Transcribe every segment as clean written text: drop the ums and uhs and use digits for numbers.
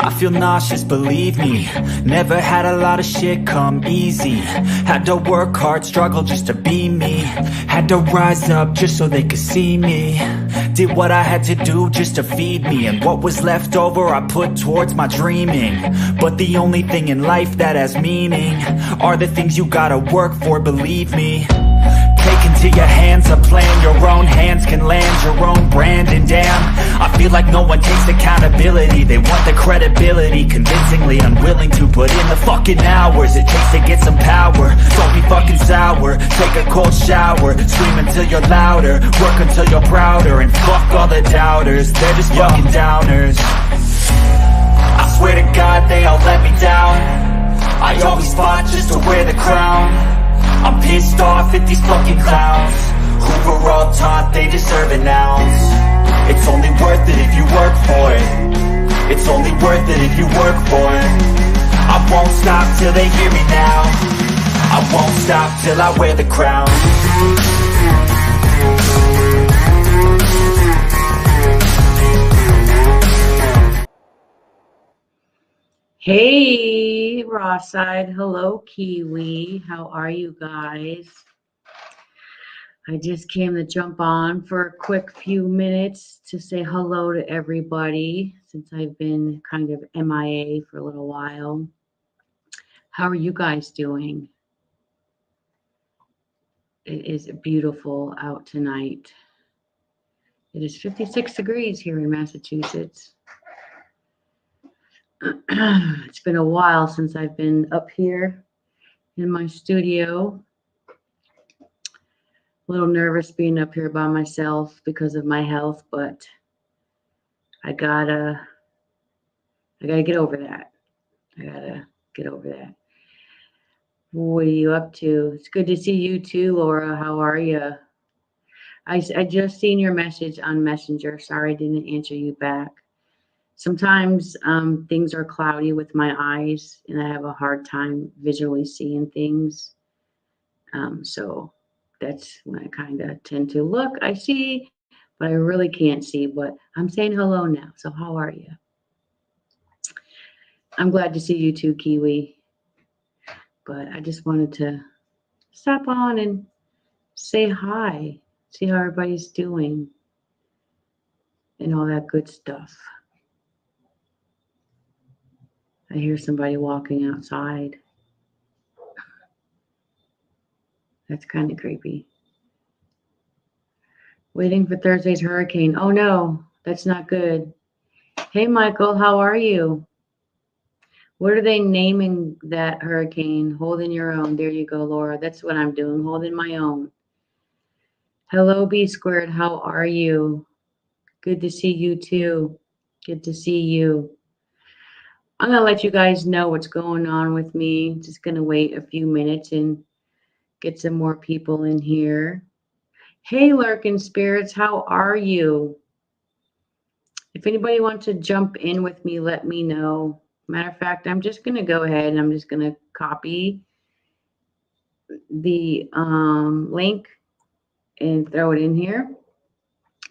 I feel nauseous, believe me. Never had a lot of shit come easy. Had to work hard, struggle just to be me. Had to rise up just so they could see me. Did what I had to do just to feed me. And what was left over I put towards my dreaming. But the only thing in life that has meaning are the things you gotta work for, believe me. Take into your hands a plan. Your own hands can land your own brand. And damn, I feel like no one takes accountability. They want the credibility, convincingly unwilling to put in the fucking hours it takes to get some power. Don't be fucking sour. Take a cold shower. Scream until you're louder. Work until you're prouder. And fuck all the doubters, they're just fucking downers. I swear to God they all let me down. I always fought just to wear the crown. I'm pissed off at these fucking clowns who were all taught they deserve an ounce. It's only worth it if you work for it. It's only worth it if you work for it. I won't stop till they hear me now. I won't stop till I wear the crown. Hey, Rawside. Hello, Kiwi. How are you guys? I just came to jump on for a quick few minutes to say hello to everybody since I've been kind of MIA for a little while. How are you guys doing? It is beautiful out tonight. It is 56 degrees here in Massachusetts. It's been a while since I've been up here in my studio. A little nervous being up here by myself because of my health, but I gotta get over that. I gotta get over that. What are you up to? It's good to see you too, Laura. How are you? I just seen your message on Messenger. Sorry I didn't answer you back. Sometimes things are cloudy with my eyes and I have a hard time visually seeing things. So that's when I kind of tend to look. I see, but I really can't see. But I'm saying hello now. So how are you? I'm glad to see you too, Kiwi. But I just wanted to stop on and say hi, see how everybody's doing, and all that good stuff. I hear somebody walking outside. That's kind of creepy. Waiting for Thursday's hurricane. Oh no, that's not good. Hey Michael, how are you? What are they naming that hurricane? Holding your own. There you go, Laura. That's what I'm doing, holding my own. Hello, B Squared. How are you? Good to see you too. Good to see you. I'm going to let you guys know what's going on with me. Just going to wait a few minutes and get some more people in here. Hey, Lurking Spirits, how are you? If anybody wants to jump in with me, let me know. Matter of fact, I'm just going to go ahead and I'm just going to copy the link and throw it in here.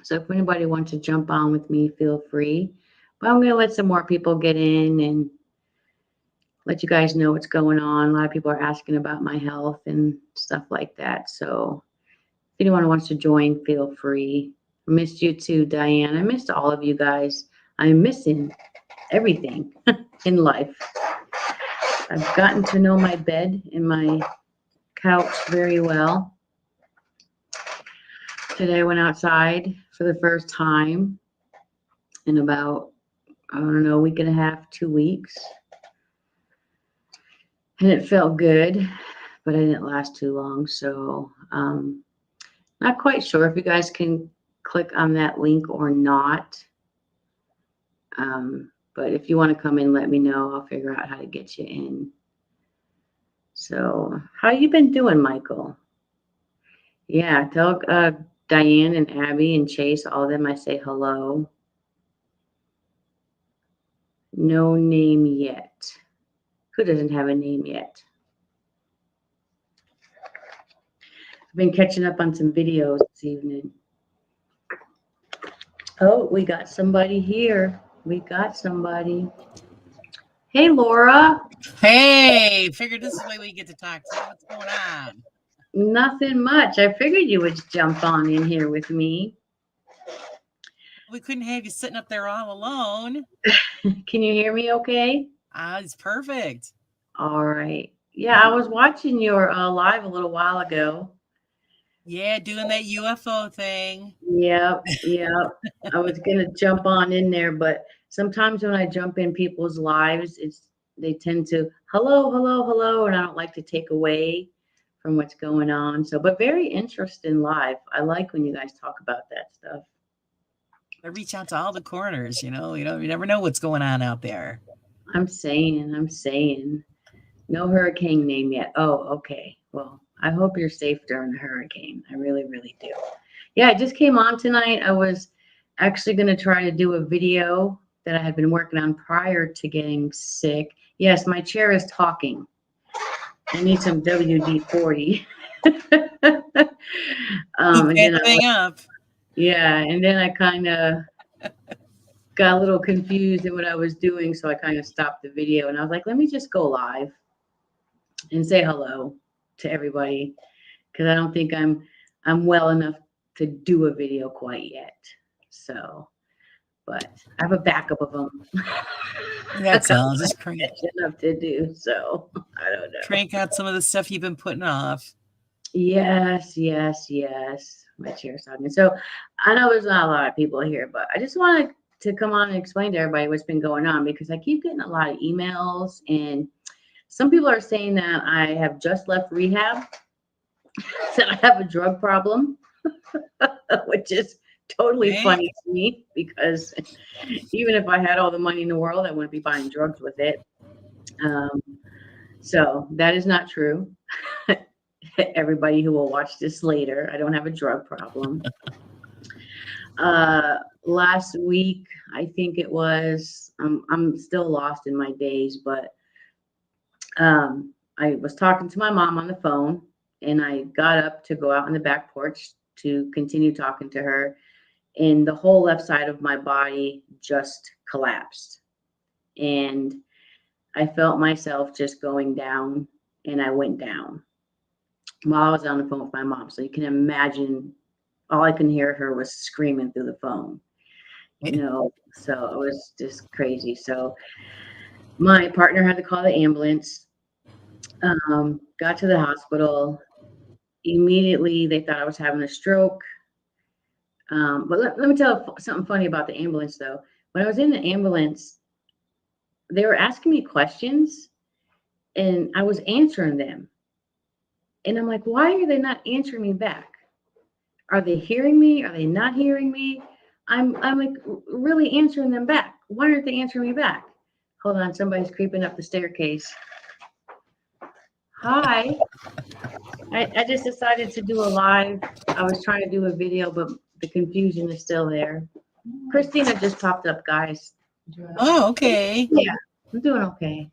So if anybody wants to jump on with me, feel free. But I'm going to let some more people get in and let you guys know what's going on. A lot of people are asking about my health and stuff like that. So if anyone wants to join, feel free. I missed you too, Diane. I missed all of you guys. I'm missing everything in life. I've gotten to know my bed and my couch very well. Today I went outside for the first time in about, I don't know, a week and a half, 2 weeks. And it felt good, but I didn't last too long. So not quite sure if you guys can click on that link or not. But if you want to come in, let me know. I'll figure out how to get you in. So how you been doing, Michael? Yeah, tell Diane and Abby and Chase, all of them, I say hello. No name yet. Who doesn't have a name yet? I've been catching up on some videos this evening. Oh, we got somebody here. We got somebody. Hey, Laura. Hey, figured this is the way we get to talk to you. What's going on? Nothing much. I figured you would jump on in here with me. We couldn't have you sitting up there all alone. Can you hear me okay? It's perfect. All right. Yeah, I was watching your live a little while ago. Yeah, doing that UFO thing. Yep. I was gonna jump on in there, but sometimes when I jump in people's lives, they tend to hello, and I don't like to take away from what's going on. So, but very interesting live. I like when you guys talk about that stuff. I reach out to all the corners, you never know what's going on out there. I'm saying. No hurricane name yet. Oh, okay. Well, I hope you're safe during the hurricane. I really, really do. Yeah, I just came on tonight. I was actually going to try to do a video that I had been working on prior to getting sick. Yes, my chair is talking. I need some WD-40. Hook that thing up. Yeah, and then I kind of got a little confused in what I was doing, so I kind of stopped the video, and I was like, let me just go live and say hello to everybody, because I don't think I'm well enough to do a video quite yet. So, but I have a backup of them. That's all. Just crank enough to do. So I don't know. Crank out some of the stuff you've been putting off. Yes. My chair's talking. So I know there's not a lot of people here, but I just wanted to come on and explain to everybody what's been going on, because I keep getting a lot of emails, and some people are saying that I have just left rehab, that I have a drug problem, which is totally funny to me, because even if I had all the money in the world, I wouldn't be buying drugs with it. So that is not true. Everybody who will watch this later, I don't have a drug problem. Last week, I think it was, I'm still lost in my days, but I was talking to my mom on the phone, and I got up to go out on the back porch to continue talking to her, and the whole left side of my body just collapsed. And I felt myself just going down, and I went down while I was on the phone with my mom. So you can imagine, all I can hear her was screaming through the phone. So it was just crazy. So my partner had to call the ambulance, got to the hospital. Immediately, they thought I was having a stroke. But let me tell you something funny about the ambulance, though. When I was in the ambulance, they were asking me questions, and I was answering them. And I'm like, why are they not answering me back? Are they hearing me? Are they not hearing me? I'm like really answering them back. Why aren't they answering me back? Hold on, somebody's creeping up the staircase. Hi. I just decided to do a live. I was trying to do a video, but the confusion is still there. Christina just popped up, guys. Oh, okay. Yeah, I'm doing okay.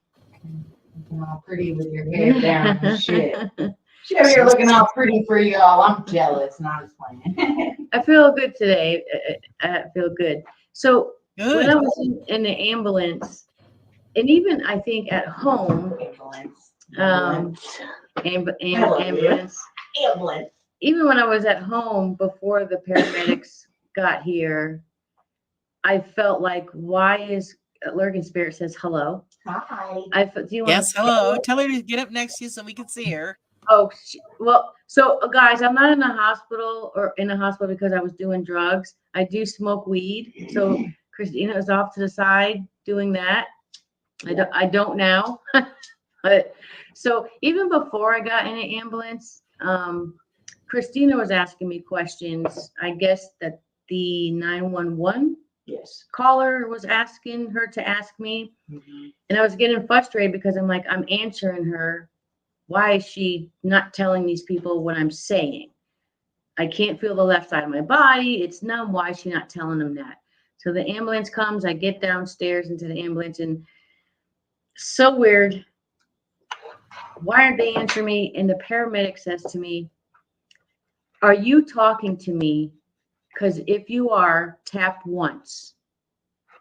Looking all pretty with your hair down and shit. She over here looking all pretty for y'all. I'm jealous, not just playing. I feel good today. I feel good. So when I was in the ambulance, and even I think at home, ambulance. Even when I was at home before the paramedics got here, I felt like, why is Lurgan Spirit says hello? Hi. Do you Yes, hello. Tell her to get up next to you so we can see her. Oh, well, so guys, I'm not in the hospital because I was doing drugs. I do smoke weed. So Christina is off to the side doing that. I don't now. But so even before I got in an ambulance, Christina was asking me questions. I guess that the 911 caller was asking her to ask me. And I was getting frustrated because I'm like, I'm answering her. Why is she not telling these people what I'm saying? I can't feel the left side of my body. It's numb. Why is she not telling them that? So the ambulance comes. I get downstairs into the ambulance, and so weird. Why aren't they answering me? And the paramedic says to me, are you talking to me? Because if you are, tap once.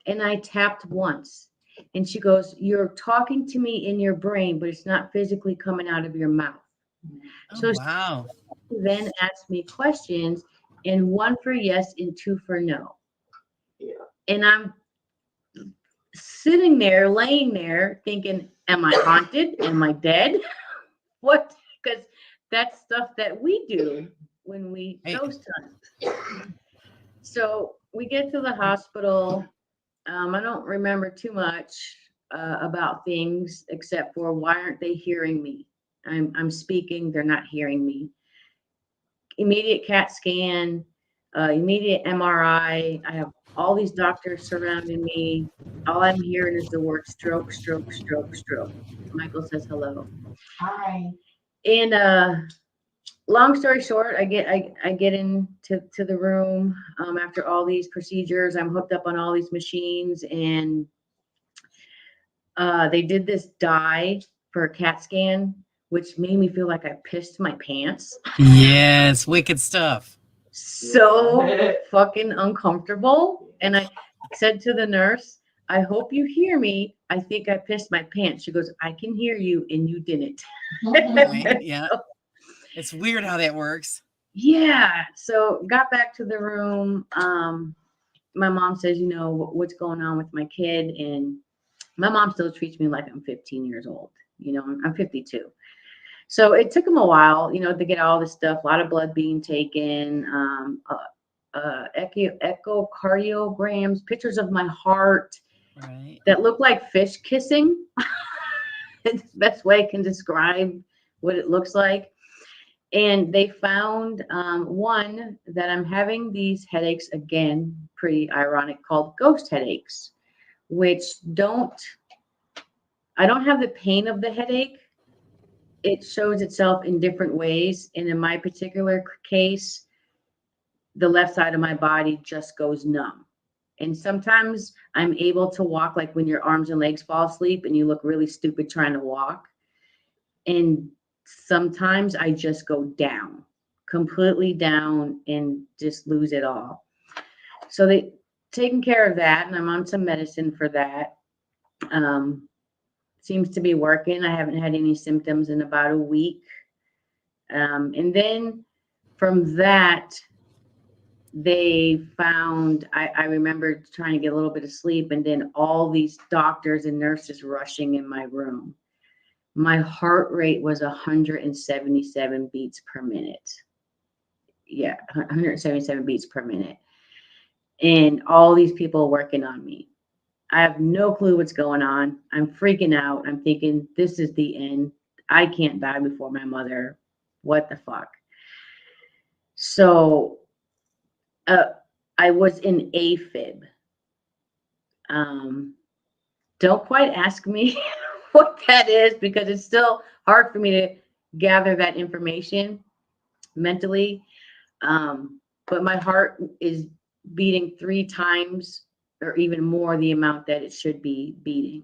And I tapped once. And she goes, "You're talking to me in your brain, but it's not physically coming out of your mouth." Oh, So wow. she then asked me questions, and one for yes and two for no. Yeah. And I'm sitting there, laying there, thinking, "Am I haunted? Am I dead? What?" Because that's stuff that we do when we Hey. ghost hunt. So we get to the hospital. I don't remember too much about things except for why aren't they hearing me? I'm speaking, they're not hearing me. Immediate CAT scan, immediate MRI. I have all these doctors surrounding me. All I'm hearing is the word stroke, stroke, stroke, stroke. Michael says hello. Hi. And long story short, I get into the room after all these procedures. I'm hooked up on all these machines, and they did this dye for a CAT scan, which made me feel like I pissed my pants. Yes, wicked stuff. So fucking uncomfortable. And I said to the nurse, "I hope you hear me. I think I pissed my pants." She goes, "I can hear you, and you didn't." Right? Yeah. It's weird how that works. Yeah. So got back to the room. My mom says, "What's going on with my kid?" And my mom still treats me like I'm 15 years old. I'm 52. So it took him a while, to get all this stuff, a lot of blood being taken, echocardiograms, pictures of my heart Right. that look like fish kissing. It's the best way I can describe what it looks like. And they found one that I'm having these headaches again, pretty ironic, called ghost headaches, which I don't have the pain of the headache. It shows itself in different ways. And in my particular case, the left side of my body just goes numb. And sometimes I'm able to walk like when your arms and legs fall asleep and you look really stupid trying to walk. And sometimes I just go down, completely down, and just lose it all. So they taking care of that, and I'm on some medicine for that. Seems to be working. I haven't had any symptoms in about a week. And then from that, they found, I remember trying to get a little bit of sleep, and then all these doctors and nurses rushing in my room. My heart rate was 177 beats per minute. Yeah, 177 beats per minute. And all these people working on me. I have no clue what's going on. I'm freaking out. I'm thinking, this is the end. I can't die before my mother. What the fuck? So I was in AFib. Don't quite ask me what that is, because it's still hard for me to gather that information mentally. But my heart is beating 3 times or even more the amount that it should be beating.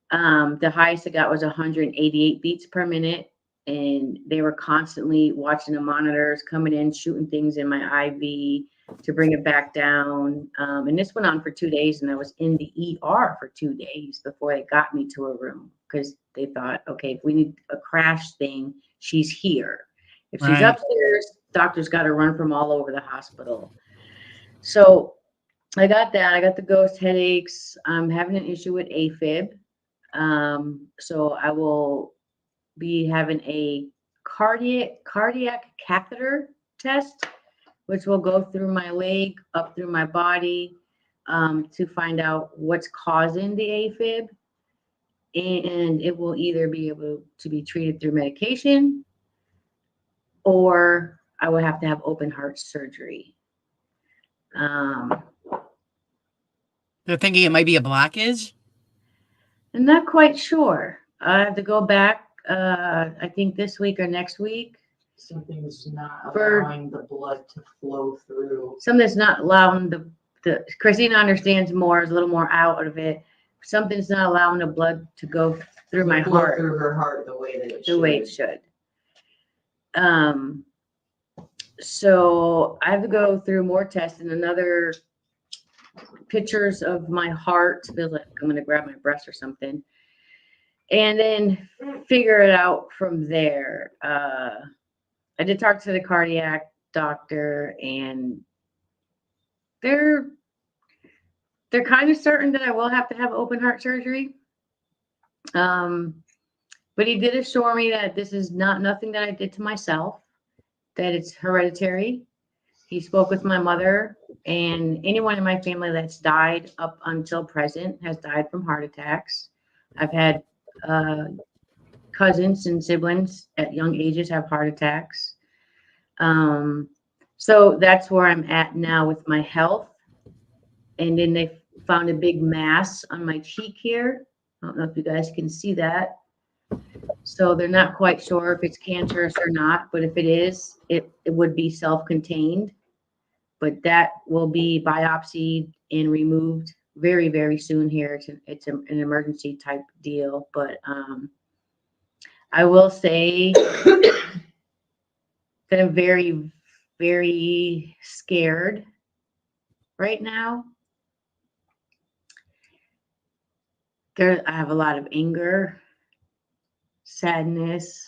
The highest I got was 188 beats per minute, and they were constantly watching the monitors, coming in, shooting things in my IV to bring it back down. And this went on for 2 days, and I was in the ER for 2 days before they got me to a room, because they thought, okay, if we need a crash thing, she's here. If she's Right. upstairs, doctors got to run from all over the hospital. So I got that. I got the ghost headaches. I'm having an issue with AFib. So I will be having a cardiac catheter test, which will go through my leg, up through my body, to find out what's causing the AFib. And it will either be able to be treated through medication, or I will have to have open heart surgery. They're thinking it might be a blockage. I'm not quite sure. I have to go back, I think this week or next week. Something's not For- allowing the blood to flow through. Something's not allowing the Christina understands more, is a little more out of it. Something's not allowing the blood to go through my Flow heart through her heart the way that it the should. way it should. So I have to go through more tests, and another pictures of my heart. Feels like I'm gonna grab my breast or something, and then figure it out from there. I did talk to the cardiac doctor, and they're kind of certain that I will have to have open heart surgery. But he did assure me that this is nothing that I did to myself, that it's hereditary. He spoke with my mother, and anyone in my family that's died up until present has died from heart attacks. I've had cousins and siblings at young ages have heart attacks. So that's where I'm at now with my health. And then they found a big mass on my cheek here. I don't know if you guys can see that. So they're not quite sure if it's cancerous or not, but if it is, it would be self-contained. But that will be biopsied and removed very, very soon here. It's an emergency type deal. But I will say that I'm very, very scared right now. I have a lot of anger, sadness.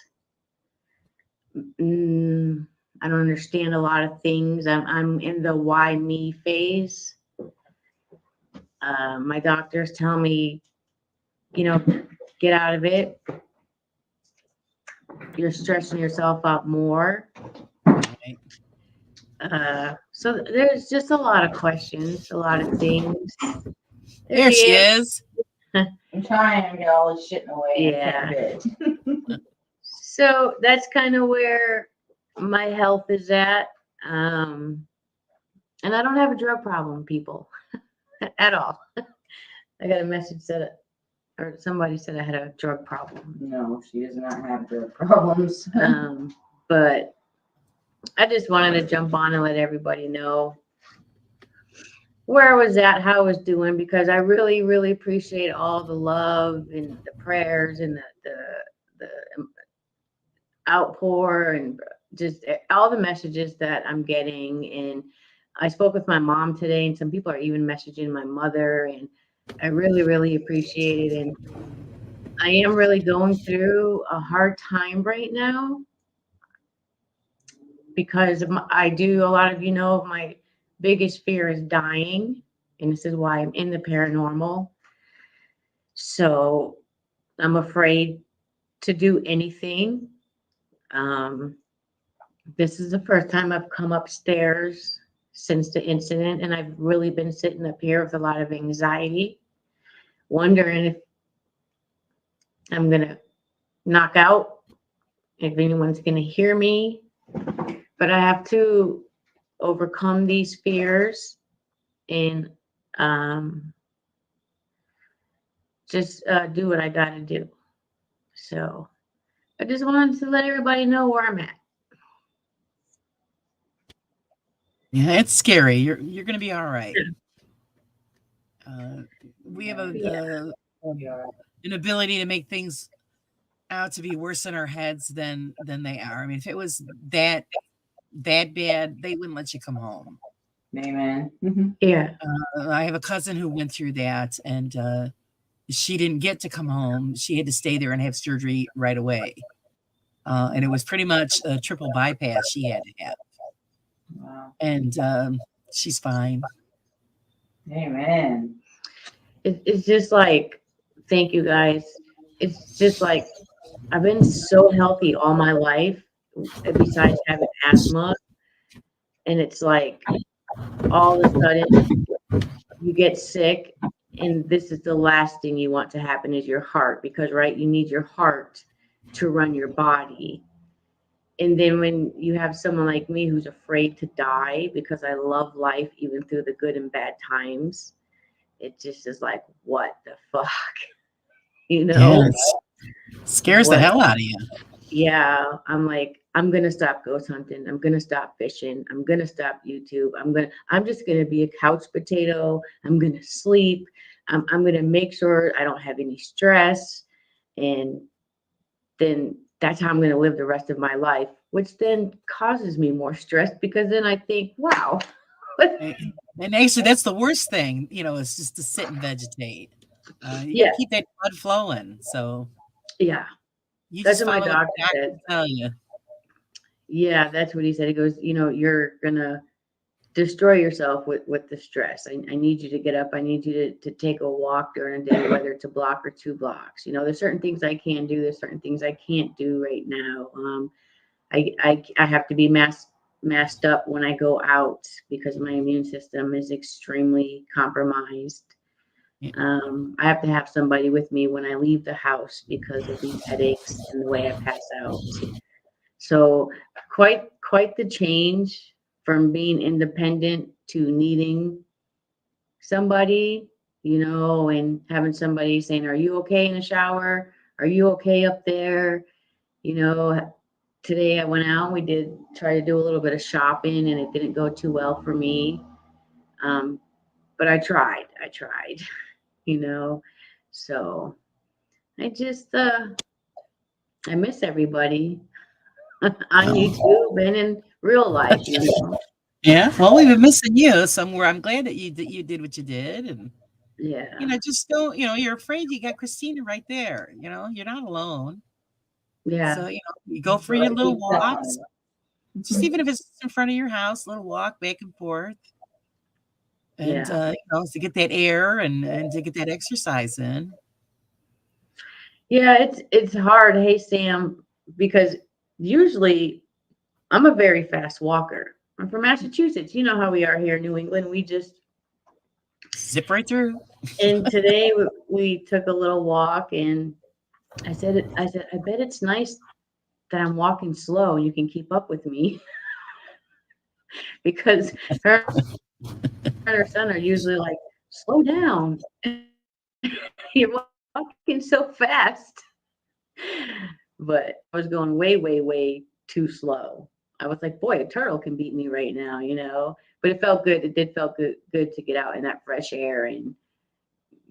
I don't understand a lot of things. I'm in the why me phase. My doctors tell me, get out of it. You're stressing yourself out more. Right. So there's just a lot of questions, a lot of things. There she is. I'm trying to get all this shit in the way. Yeah. So that's kind of where my health is at. And I don't have a drug problem, people, at all. I got a message or somebody said I had a drug problem. No, she does not have drug problems. But I just wanted to jump on and let everybody know where I was at, how I was doing, because I really, really appreciate all the love and the prayers and the outpour and just all the messages that I'm getting. And I spoke with my mom today, and some people are even messaging my mother, and I really, really appreciate it. And I am really going through a hard time right now because a lot of my biggest fear is dying, and this is why I'm in the paranormal. So I'm afraid to do anything. This is the first time I've come upstairs since the incident, and I've really been sitting up here with a lot of anxiety, wondering if I'm gonna knock out, if anyone's gonna hear me. But I have to overcome these fears and just do what I gotta do. So I just wanted to let everybody know where I'm at. Yeah, it's scary. You're going to be all right. We have an ability to make things out to be worse in our heads than they are. I mean, if it was that bad, they wouldn't let you come home. Amen. Yeah. I have a cousin who went through that, and she didn't get to come home. She had to stay there and have surgery right away. And it was pretty much a triple bypass she had to have. Wow. And she's fine. Amen. It's just like, thank you guys. It's just like, I've been so healthy all my life, besides having asthma. And it's like, all of a sudden, you get sick, and this is the last thing you want to happen is your heart, because, right, you need your heart to run your body. And then when you have someone like me who's afraid to die because I love life even through the good and bad times, it just is like, what the fuck? Yeah, it scares the hell out of you. Yeah, I'm like, I'm gonna stop ghost hunting. I'm gonna stop fishing. I'm gonna stop YouTube. I'm just gonna be a couch potato. I'm gonna sleep. I'm gonna make sure I don't have any stress, and then that's how I'm gonna live the rest of my life, which then causes me more stress, because then I think, wow, And actually, that's the worst thing, is just to sit and vegetate. You got Yeah, to keep that blood flowing. So yeah. you That's just what my follow what doctor the doctors said. tell you. Yeah, that's what he said. He goes, you're gonna destroy yourself with the stress. I need you to get up. I need you to take a walk during a day, whether it's a block or 2 blocks. There's certain things I can do. There's certain things I can't do right now. I have to be masked up when I go out because my immune system is extremely compromised. Yeah. I have to have somebody with me when I leave the house because of these headaches and the way I pass out. So quite the change from being independent to needing somebody, and having somebody saying, "Are you okay in the shower? Are you okay up there?" Today I went out, we did try to do a little bit of shopping and it didn't go too well for me. But I tried, you know. So I just I miss everybody on YouTube and in real life. Yeah. Well, we've been missing you somewhere. I'm glad that you did what you did, and Yeah. just don't. You're afraid. You got Christina right there. You're not alone. Yeah. So you go for your little walks. Just even if it's in front of your house, little walk back and forth, and Yeah. to get that air and to get that exercise in. Yeah, it's hard, hey Sam, because usually I'm a very fast walker. I'm from Massachusetts. You know how we are here in New England. We just Zip right through. and today we took a little walk and I said, I bet it's nice that I'm walking slow. You can keep up with me because her and her son are usually like, slow down. You're walking so fast. But I was going way, way, way too slow. I was like, boy, a turtle can beat me right now. But it felt good. It did felt good to get out in that fresh air and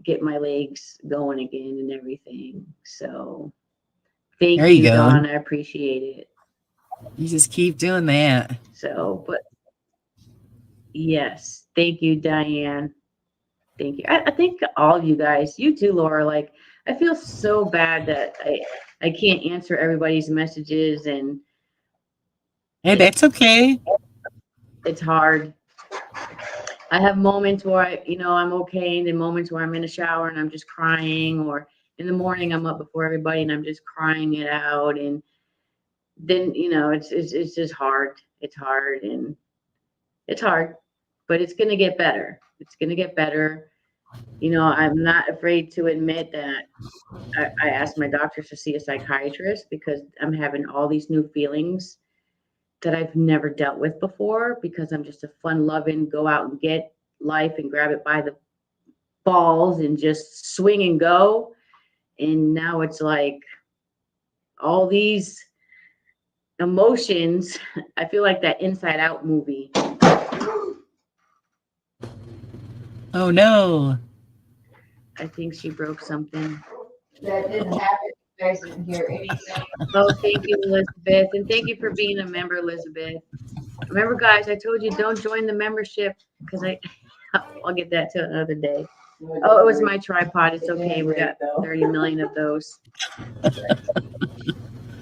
get my legs going again and everything. So There thank you you, go. Dawn. I appreciate it. You just keep doing that. So, but yes, thank you, Diane. Thank you. I think all of you guys, you too, Laura, like I feel so bad that I can't answer everybody's messages and Hey, that's okay. it's hard. I have moments where I'm okay, and then moments where I'm in the shower and I'm just crying, or in the morning I'm up before everybody and I'm just crying it out, and then it's just hard. It's hard and it's hard, but it's gonna get better. It's gonna get better. I'm not afraid to admit that I asked my doctors to see a psychiatrist because I'm having all these new feelings that I've never dealt with before because I'm just a fun loving, go out and get life and grab it by the balls and just swing and go. And now it's like all these emotions. I feel like that Inside Out movie. Oh no. I think she broke something. That didn't happen. You guys didn't hear anything. Oh, thank you, Elizabeth. And thank you for being a member, Elizabeth. Remember, guys, I told you don't join the membership because I'll get that to another day. Oh, it was my tripod. It's okay. We got 30 million of those.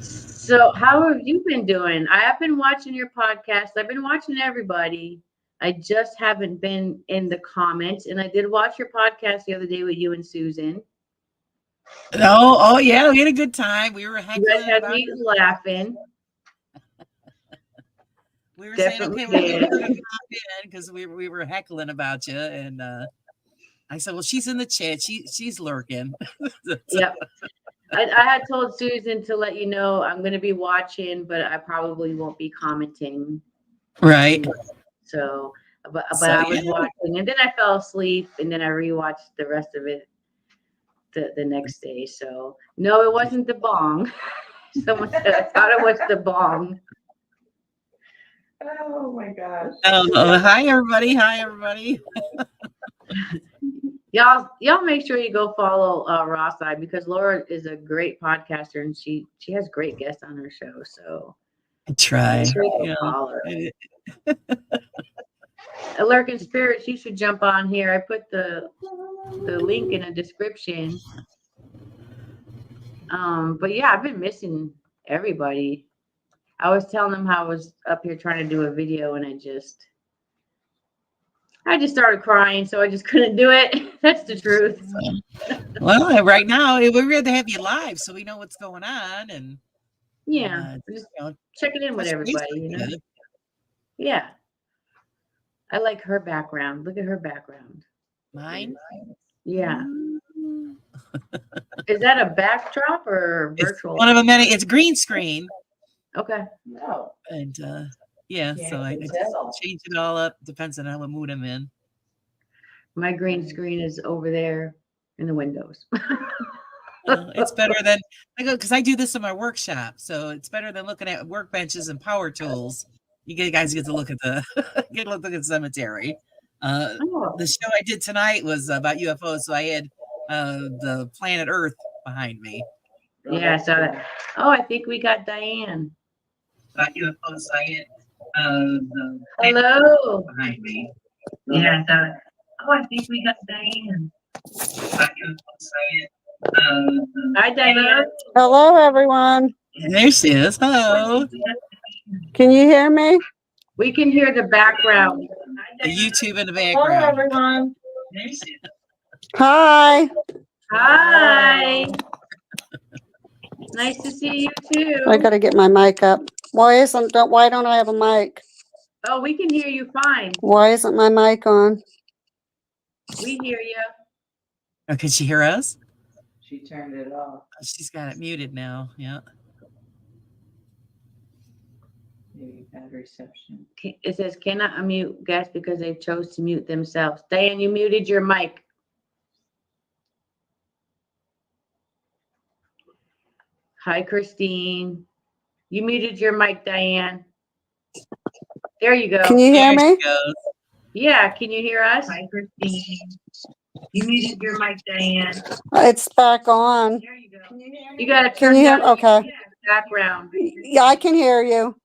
So how have you been doing? I have been watching your podcast. I've been watching everybody. I just haven't been in the comments. And I did watch your podcast the other day with you and Susan. Oh yeah, we had a good time. We were You heckling guys had about me laughing. We were Definitely saying, okay, did. we're gonna pop in because we were heckling about you, and I said, well, she's in the chat. She's lurking. Yep. I had told Susan to let you know I'm going to be watching, but I probably won't be commenting. Right. So, but I was watching, and then I fell asleep, and then I rewatched the rest of it the next day. So, no, it wasn't the bong. Someone said I thought it was the bong. Oh my gosh. Hi everybody. Y'all make sure you go follow Ross Eye because Laura is a great podcaster and she has great guests on her show. So I try. make sure you go follow her. Lurking Spirits, you should jump on here. I put the link in the description. But yeah, I've been missing everybody. I was telling them how I was up here trying to do a video and I just started crying, so I just couldn't do it. That's the truth. Well, right now we'd rather have you live so we know what's going on and yeah, just checking in with everybody, you know. Yeah. I like her background. Look at her background. Mine? Yeah. Is that a backdrop or virtual? It's one of a many. It's green screen. Okay. No. And yeah, so I just change it all up. Depends on what mood I'm in. My green screen is over there in the windows. It's better than because I do this in my workshop, so it's better than looking at workbenches and power tools. You guys get to look at the look at the cemetery. The show I did tonight was about UFOs, so I had the planet Earth behind me. Yeah, I saw that. Oh, I think we got Diane. About UFOs, I had the hello behind me. Yeah, oh, I think we got Diane. Hi, Diane. Hello, everyone. There she is. Hello. Can you hear me? We can hear the background. The YouTube in the Hello, background. everyone. There she is. Hi. Hi. Nice to see you too. I got to get my mic up. Why don't I have a mic? Oh, we can hear you fine. Why isn't my mic on? We hear you. Oh, can she hear us? She turned it off. She's got it muted now. Yeah. Maybe bad reception. It says cannot unmute guests because they chose to mute themselves. Diane, you muted your mic. Hi, Christine. You muted your mic, Diane. There you go. Can you hear There me? she goes. Yeah, can you hear us? Hi, Christine. You muted your mic, Diane. It's back on. There you go. You got to Can turn you hear? down Okay. the background. Yeah, I can hear you.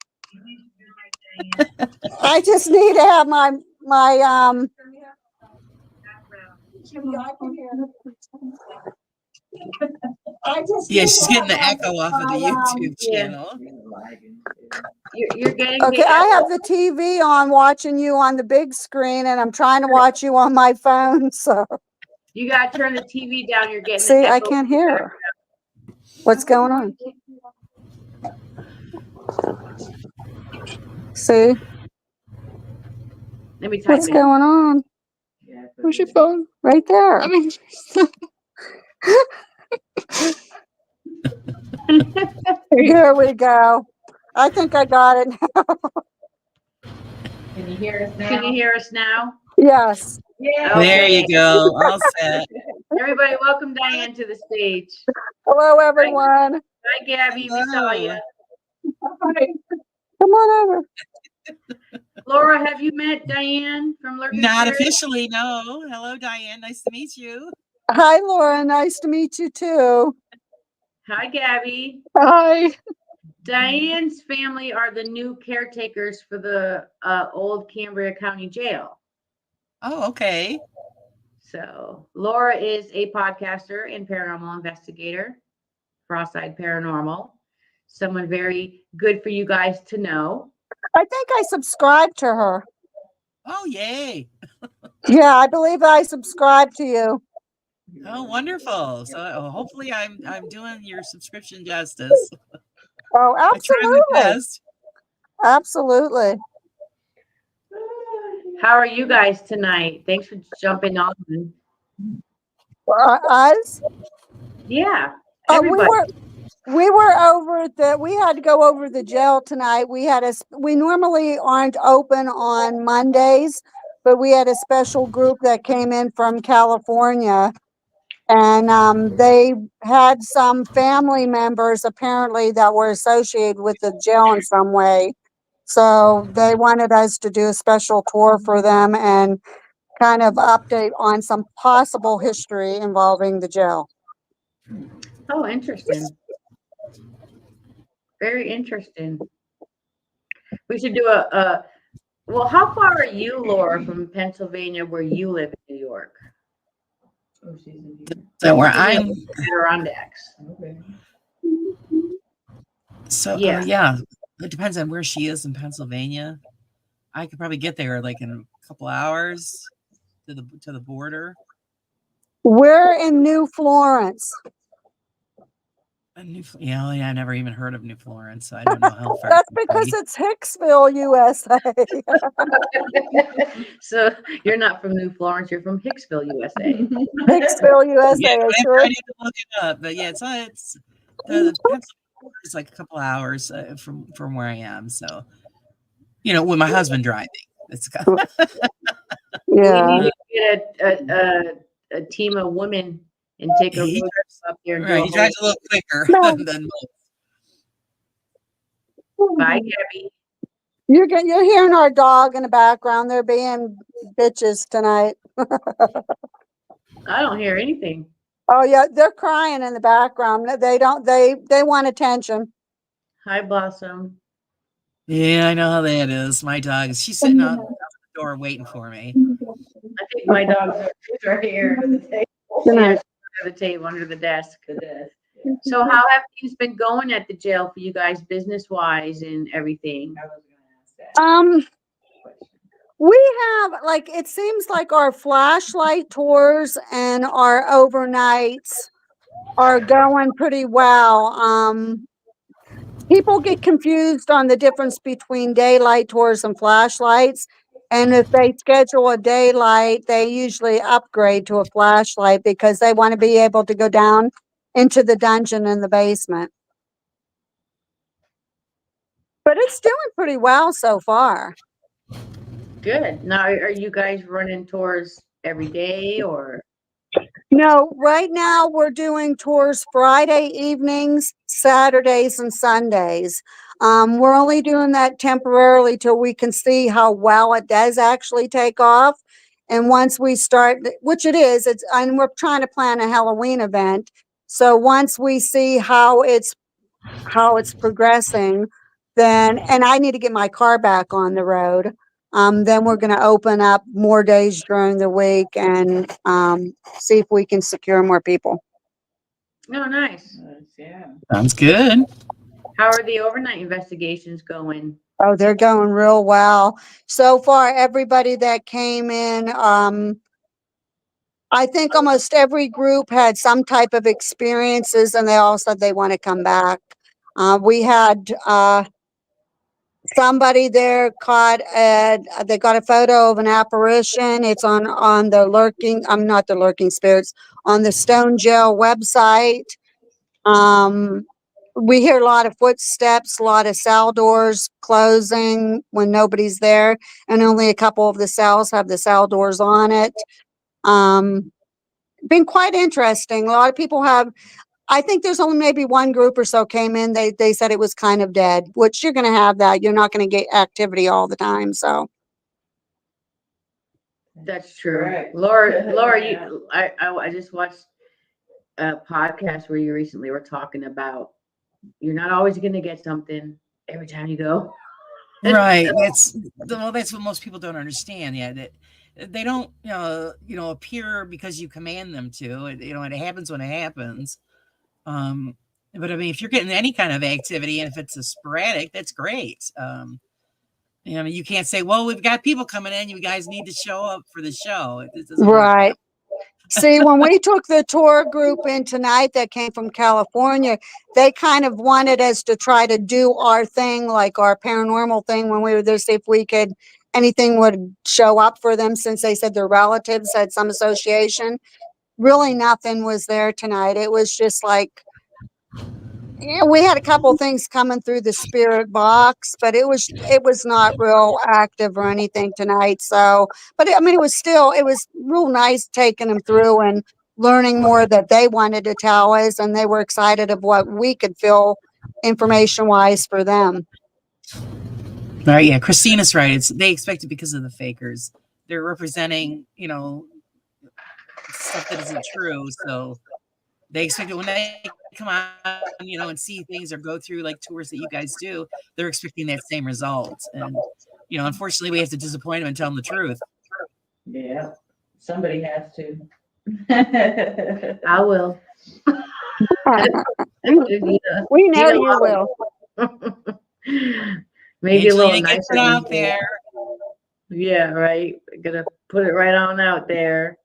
I just need to have my Yeah, she's getting the echo off of the YouTube yeah. channel. You're getting Okay, the I have the TV on watching you on the big screen and I'm trying to watch you on my phone. So You got to turn the TV down. You're getting see, the I echo. can't hear her. What's going on? See, Let me type what's it. going on? Yeah, Where's your phone? Right there. Here we go. I think I got it now. Can you hear us now? Can you hear us now? Yes. Yeah. There you go. All set. Everybody, welcome Diane to the stage. Hello, everyone. Hi, Gabby. We saw you. Hi. Come on over. Laura, have you met Diane from Lurking Not Spirits? officially, no. Hello, Diane. Nice to meet you. Hi, Laura. Nice to meet you too. Hi, Gabby. Hi. Diane's family are the new caretakers for the old Cambria County Jail. Oh, okay. So Laura is a podcaster and paranormal investigator, Cross-Eyed Paranormal. Someone very good for you guys to know. I think I subscribed to her. Oh, yay. Yeah, I believe I subscribed to you. Oh, wonderful. So hopefully I'm doing your subscription justice. Oh, I try my absolutely. best. Absolutely. How are you guys tonight? Thanks for jumping on. Us? Yeah. Oh, Everybody. we were over we had to go over the jail tonight. We normally aren't open on Mondays, but we had a special group that came in from California, and they had some family members apparently that were associated with the jail in some way. So they wanted us to do a special tour for them and kind of update on some possible history involving the jail. Oh, interesting. Very interesting. We should do Well, how far are you, Laura, from Pennsylvania, where you live in New York? Oh, she's in here. So where She's in I'm, the Adirondacks. Okay. so Yeah. yeah, it depends on where she is in Pennsylvania. I could probably get there like in a couple hours to the border. We're in New Florence. Yeah, I never even heard of New Florence, so I don't know how far That's it would because be. it's Hicksville, USA. So you're not from New Florence, you're from Hicksville, USA. Hicksville, Yeah, USA, I sure. need to look it up, but yeah, it's the Pennsylvania is like a couple hours from where I am. So with my husband driving, it's We Yeah. need to get a team of women and take a road he trip up there and do right. a He whole. drives a little quicker No. than most. Bye, Gabby. You're hearing our dog in the background. They're being bitches tonight. I don't hear anything. Oh yeah, they're crying in the background. They don't. They want attention. Hi, Blossom. Yeah, I know how that is. My dog she's sitting out the door waiting for me. I think my dog's right here under the table. Good night. Yeah, under the table, under the desk. So how have things been going at the jail for you guys, business wise and everything? I was gonna ask that question. We have like it seems like our flashlight tours and our overnights are going pretty well. People get confused on the difference between daylight tours and flashlights. And if they schedule a daylight, they usually upgrade to a flashlight because they want to be able to go down into the dungeon in the basement. But it's doing pretty well so far. Good. Now, are you guys running tours every day or? No, right now we're doing tours Friday evenings, Saturdays, and Sundays. We're only doing that temporarily till we can see how well it does actually take off. And once we start, which it is, and we're trying to plan a Halloween event. So once we see how it's progressing, then and I need to get my car back on the road. Then we're going to open up more days during the week and see if we can secure more people. Oh, nice. Yeah. Sounds good. How are the overnight investigations going? Oh, they're going real well. So far, everybody that came in, I think almost every group had some type of experiences and they all said they want to come back. We had somebody there they got a photo of an apparition. It's on the lurking, I'm not the lurking spirits, on the Stone Jail website. We hear a lot of footsteps, a lot of cell doors closing when nobody's there, and only a couple of the cells have the cell doors on it. Been quite interesting. A lot of people have. I think there's only maybe one group or so came in. They said it was kind of dead, which you're going to have that. You're not going to get activity all the time. So That's true. Correct. Laura, Yeah. I just watched a podcast where you recently were talking about you're not always going to get something every time you go. Right. That's what most people don't understand. Yeah, that they don't appear because you command them to. It happens when it happens. But I mean, if you're getting any kind of activity and if it's a sporadic, that's great. You can't say, well, we've got people coming in, you guys need to show up for the show. It doesn't work that way. right. See, when we took the tour group in tonight that came from California, they kind of wanted us to try to do our thing, like our paranormal thing when we were there, see if anything would show up for them since they said their relatives had some association. Really nothing was there tonight. It was just like, we had a couple things coming through the spirit box, but it was not real active or anything tonight. So, but I mean, it was real nice taking them through and learning more that they wanted to tell us, and they were excited of what we could feel information wise for them. Right, yeah, Christina's right. They expect it because of the fakers. They're representing, stuff that isn't true. So they expect it when they come out, and see things or go through like tours that you guys do. They're expecting that same result, and unfortunately, we have to disappoint them and tell them the truth. Yeah. Somebody has to. I will. We know you will. Maybe a little Angelina nicer gets it than out you. there. Yeah, right. Gonna put it right on out there.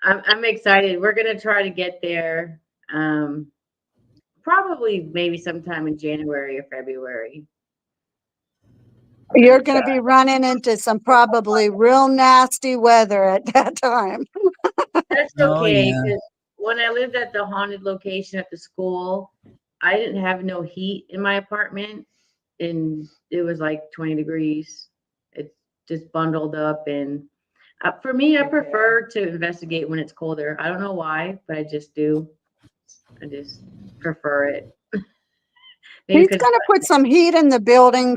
I'm excited. We're gonna try to get there. Probably maybe sometime in January or February. You're going to be running into some probably real nasty weather at that time. That's Oh, okay, yeah. because when I lived at the haunted location at the school, I didn't have no heat in my apartment, and it was like 20 degrees. It's just bundled up, and for me, I prefer to investigate when it's colder. I don't know why, but I just do. I just prefer it. Maybe He's because going to put some heat in the building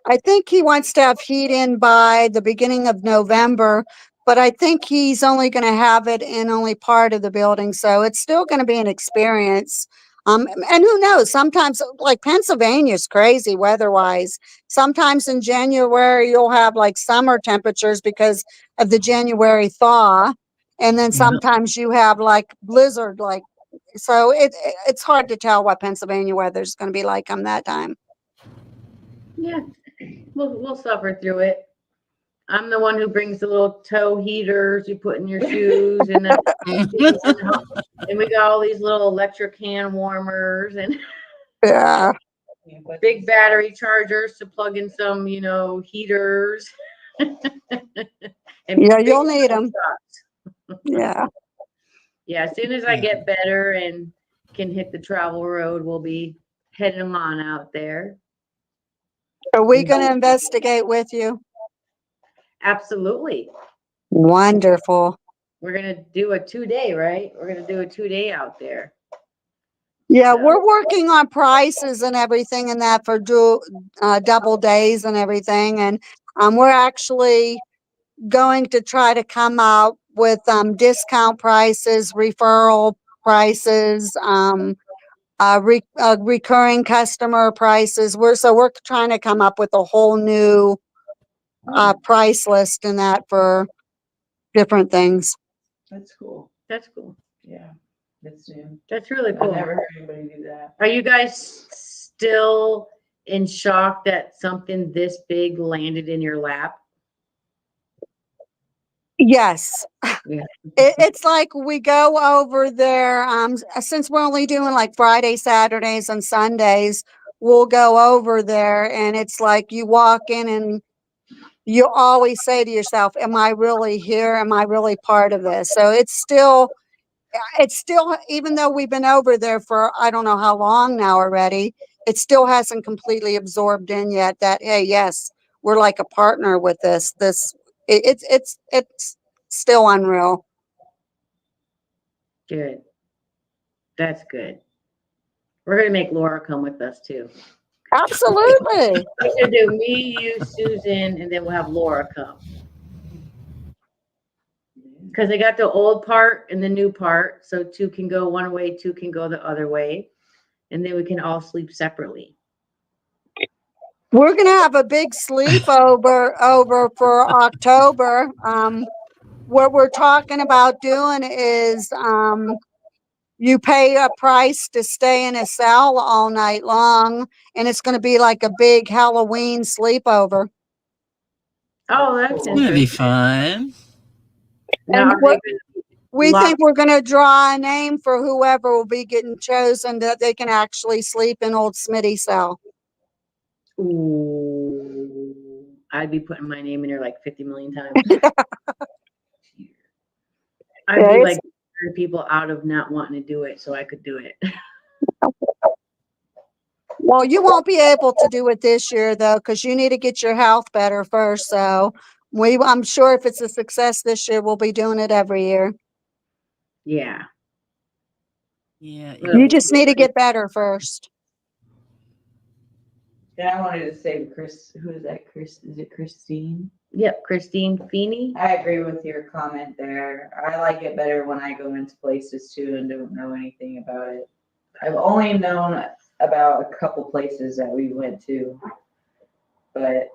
I think he wants to have heat in by the beginning of November, but I think he's only going to have it in only part of the building. So it's still going to be an experience. And who knows, sometimes like Pennsylvania's crazy weather-wise. Sometimes in January, you'll have like summer temperatures because of the January thaw. And then Yeah. sometimes you have like blizzard, so it's hard to tell what Pennsylvania weather is going to be like on that time. yeah, we'll suffer through it. I'm the one who brings the little toe heaters you put in your shoes, and we got all these little electric hand warmers and Yeah. big battery chargers to plug in some, heaters. And Yeah, big you'll need them. trucks. Yeah. Yeah, as soon as I get better and can hit the travel road, we'll be heading them on out there. Are we going to investigate with you? Absolutely. Wonderful. We're going to do a 2-day, right? We're going to do a 2-day out there. Yeah, So, we're working on prices and everything and that for double days and everything. And we're actually going to try to come out with discount prices, referral prices, recurring customer prices. We're trying to come up with a whole new price list and that for different things. That's cool. that's cool. Yeah. That's new. That's really I've cool. never heard anybody do that. Are you guys still in shock that something this big landed in your lap? Yes. Yeah. It's like we go over there, since we're only doing like Friday, Saturdays, and Sundays, we'll go over there, and it's like you walk in and you always say to yourself, am I really here? Am I really part of this? So it's still, even though we've been over there for I don't know how long now already, it still hasn't completely absorbed in yet that, hey, yes, we're like a partner with this. It's still unreal. Good. That's good. We're going to make Laura come with us too. Absolutely. We should do me, you, Susan, and then we'll have Laura come. Because they got the old part and the new part. So 2 can go one way, 2 can go the other way. And then we can all sleep separately. We're going to have a big sleepover for October. What we're talking about doing is you pay a price to stay in a cell all night long, and it's going to be like a big Halloween sleepover. Oh, that's Cool. It's gonna be interesting. fun. Now, And we think we're going to draw a name for whoever will be getting chosen that they can actually sleep in old Smitty's cell. Ooh, I'd be putting my name in there like 50 million times. I'd be like people out of not wanting to do it so I could do it. Well, you won't be able to do it this year though, because you need to get your health better first. So I'm sure if it's a success this year, we'll be doing it every year. Yeah. Yeah. You just need to get better first. And I wanted to say, Chris, who is that? Chris, is it Christine? Yep, Christine Feeney. I agree with your comment there. I like it better when I go into places too and don't know anything about it. I've only known about a couple places that we went to, but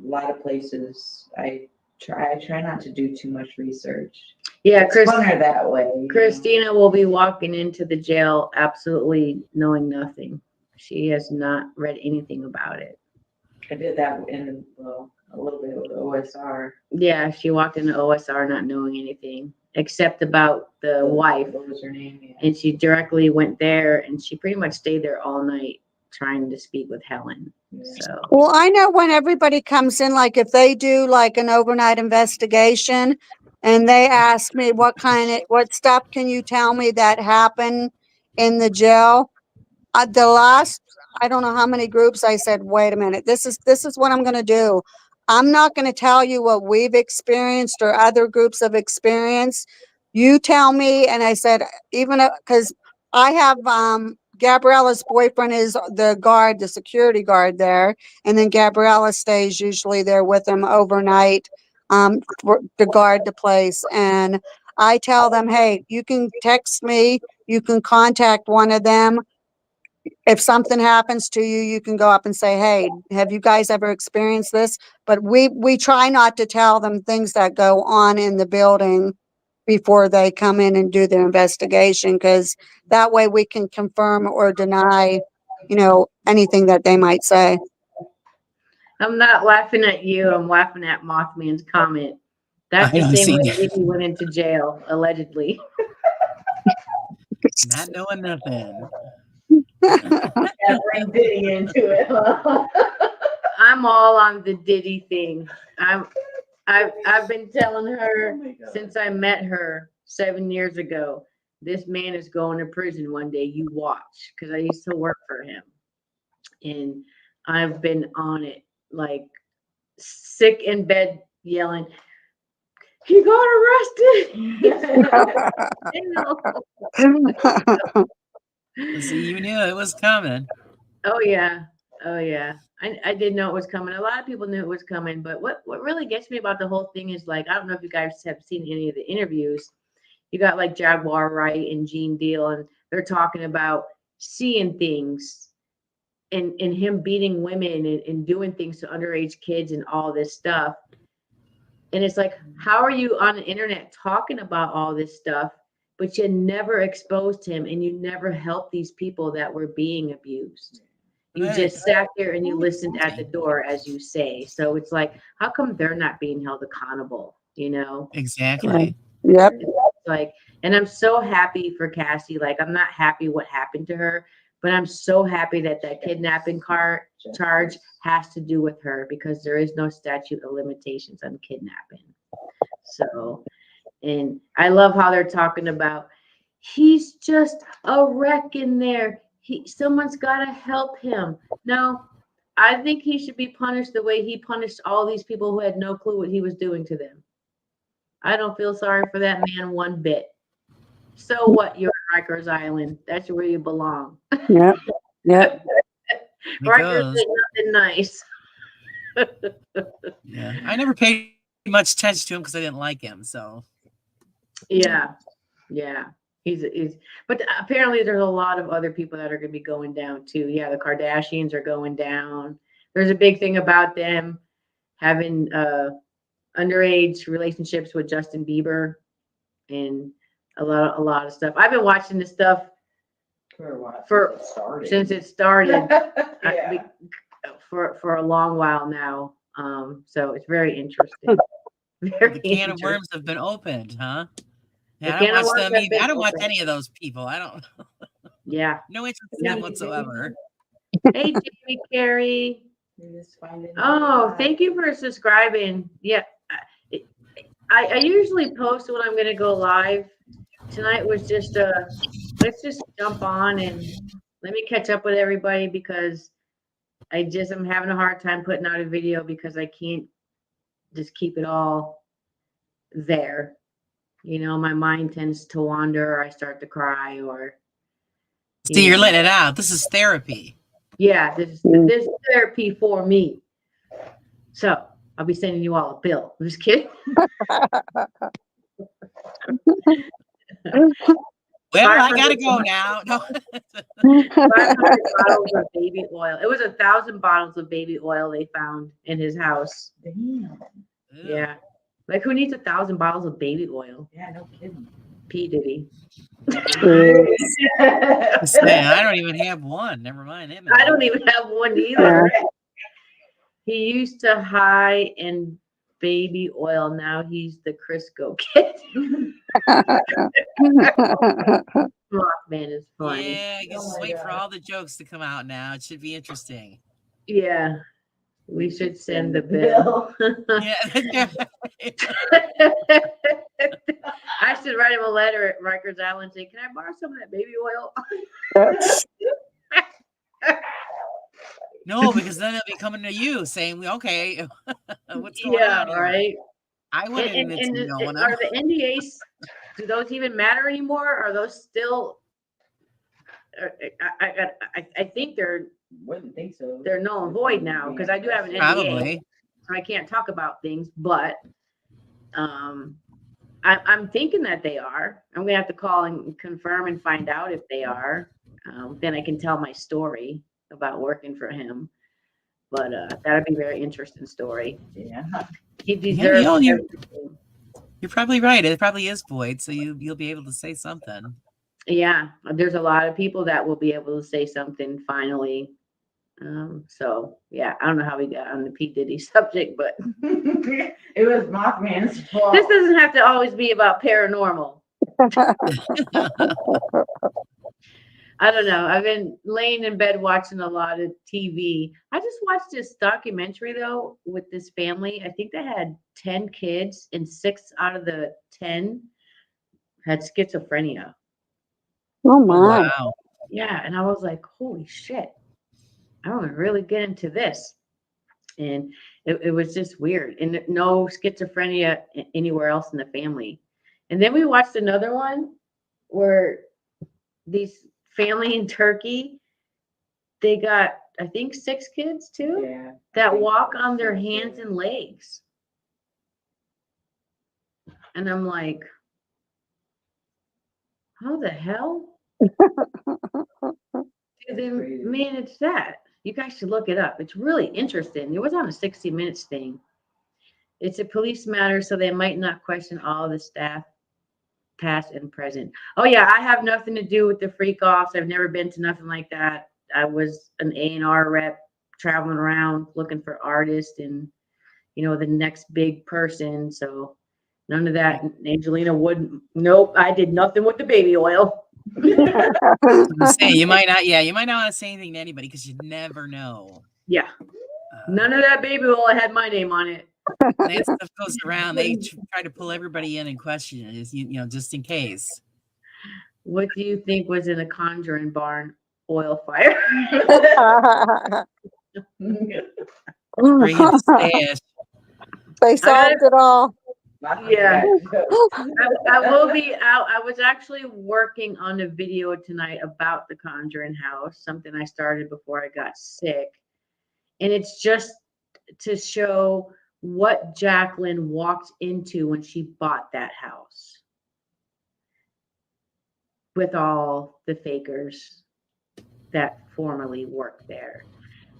lot of places I try not to do too much research. Yeah, It's funner that way. Christina will be walking into the jail absolutely knowing nothing. She has not read anything about it. I did that in a little bit with OSR. Yeah, she walked into OSR not knowing anything except about the wife. What was her name? Yeah. And she directly went there, and she pretty much stayed there all night trying to speak with Helen. So Well, I know when everybody comes in, like if they do like an overnight investigation and they ask me what stuff can you tell me that happened in the jail? The last, I don't know how many groups I said, wait a minute, this is what I'm going to do. I'm not going to tell you what we've experienced or other groups have experienced. You tell me. And I said, even because I have, Gabriella's boyfriend is the guard, the security guard there. And then Gabriella stays usually there with him overnight, to guard the place. And I tell them, hey, you can text me, you can contact one of them. If something happens to you, you can go up and say, hey, have you guys ever experienced this? But we try not to tell them things that go on in the building before they come in and do their investigation, because that way we can confirm or deny, anything that they might say. I'm not laughing at you. I'm laughing at Mothman's comment. That's the same way he went into jail, allegedly. Not knowing nothing. Bring Diddy into it. Huh? I'm all on the Diddy thing. I've been telling her since I met her 7 years ago, this man is going to prison one day. You watch, because I used to work for him, and I've been on it, like sick in bed, yelling, "He got arrested!" See, you knew it was coming. Oh yeah. I did know it was coming. A lot of people knew it was coming, but what really gets me about the whole thing is, like, I don't know if you guys have seen any of the interviews. You got like Jaguar Wright and Gene Deal, and they're talking about seeing things and him beating women and doing things to underage kids and all this stuff. And it's like, how are you on the internet talking about all this stuff, but you never exposed him and you never helped these people that were being abused? You just sat there and you listened at the door, as you say. So it's like, how come they're not being held accountable? Exactly. Yep. Like, and I'm so happy for Cassie. Like, I'm not happy what happened to her, but I'm so happy that kidnapping charge has to do with her, because there is no statute of limitations on kidnapping. So, and I love how they're talking about, he's just a wreck in there. Someone's got to help him. No, I think he should be punished the way he punished all these people who had no clue what he was doing to them. I don't feel sorry for that man one bit. So what? You're at Rikers Island. That's where you belong. Yep. Yep. Rikers ain't nothing nice. Yeah, I never paid much attention to him because I didn't like him. So yeah. He's but apparently there's a lot of other people that are going to be going down too. Yeah, the Kardashians are going down. There's a big thing about them having underage relationships with Justin Bieber and a lot of stuff. I've been watching this stuff since it started. Yeah. For a long while now. So it's very interesting. The can of worms have been opened, huh? Yeah, I don't watch them either. I don't watch any of those people. I don't. Yeah. No interest in them whatsoever. Hey, Jamie Carey. Oh, thank you for subscribing. Yeah. I usually post when I'm going to go live. Tonight was just let's just jump on and let me catch up with everybody, because I'm having a hard time putting out a video because I can't just keep it all there. My mind tends to wander, or I start to cry, or. See, you're letting it out. This is therapy. Yeah, this is therapy for me. So I'll be sending you all a bill. I'm just kidding. Well, I 500 gotta go now. No. 500 bottles of baby oil. It was 1,000 bottles of baby oil they found in his house. Damn. Yeah. Like, who needs 1,000 bottles of baby oil? Yeah, no kidding. P. Diddy. Saying, I don't even have one. Never mind that. I don't even have one either. He used to hide in baby oil. Now he's the Crisco kid. Man is funny. Yeah, I guess just wait for all the jokes to come out now. It should be interesting. Yeah. We should send the bill. Yeah. I should write him a letter at Rikers Island saying, can I borrow some of that baby oil? No, because then they'll be coming to you saying, okay, what's going on here? Right. I wouldn't admit to knowing them. Are the NDAs, do those even matter anymore? Are those still, I think Wouldn't think so. they're null and void now, because I do have an NDA. Probably. So I can't talk about things, but I'm thinking that they are. I'm gonna have to call and confirm and find out if they are. Then I can tell my story about working for him. But that'd be a very interesting story. Yeah. He deserves everything. You're probably right. It probably is void, so you'll be able to say something. Yeah, there's a lot of people that will be able to say something finally. So yeah, I don't know how we got on the P. Diddy subject, but it was Mothman's fault. this doesn't have to always be about paranormal. I don't know. I've been laying in bed watching a lot of TV. I just watched this documentary though with this family. I think they had 10 kids and 6 out of the 10 had schizophrenia. Oh my. Wow. Yeah, and I was like, holy shit. I want to really get into this. And it was just weird. And no schizophrenia anywhere else in the family. And then we watched another one where these family in Turkey, they got, I think, 6 kids too, that walk on their hands and legs. And I'm like, how the hell do they manage that? You guys should look it up. It's really interesting. It was on a 60 Minutes thing. It's a police matter, so they might not question all the staff, past and present. Oh yeah, I have nothing to do with the freak offs. I've never been to nothing like that. I was an A&R rep traveling around looking for artists and, you know, the next big person. So none of that. Angelina wouldn't. Nope, I did nothing with the baby oil. You might not want to say anything to anybody because you never know. Yeah, none of that baby oil had my name on it. That stuff goes around. They try to pull everybody in and question it, you know, just in case. What do you think was in a Conjuring barn? Oil fire. Bring it to stash. They solved it all. Yeah, I will be out. I was actually working on a video tonight about the Conjuring house, something I started before I got sick. And it's just to show what Jacqueline walked into when she bought that house with all the fakers that formerly worked there.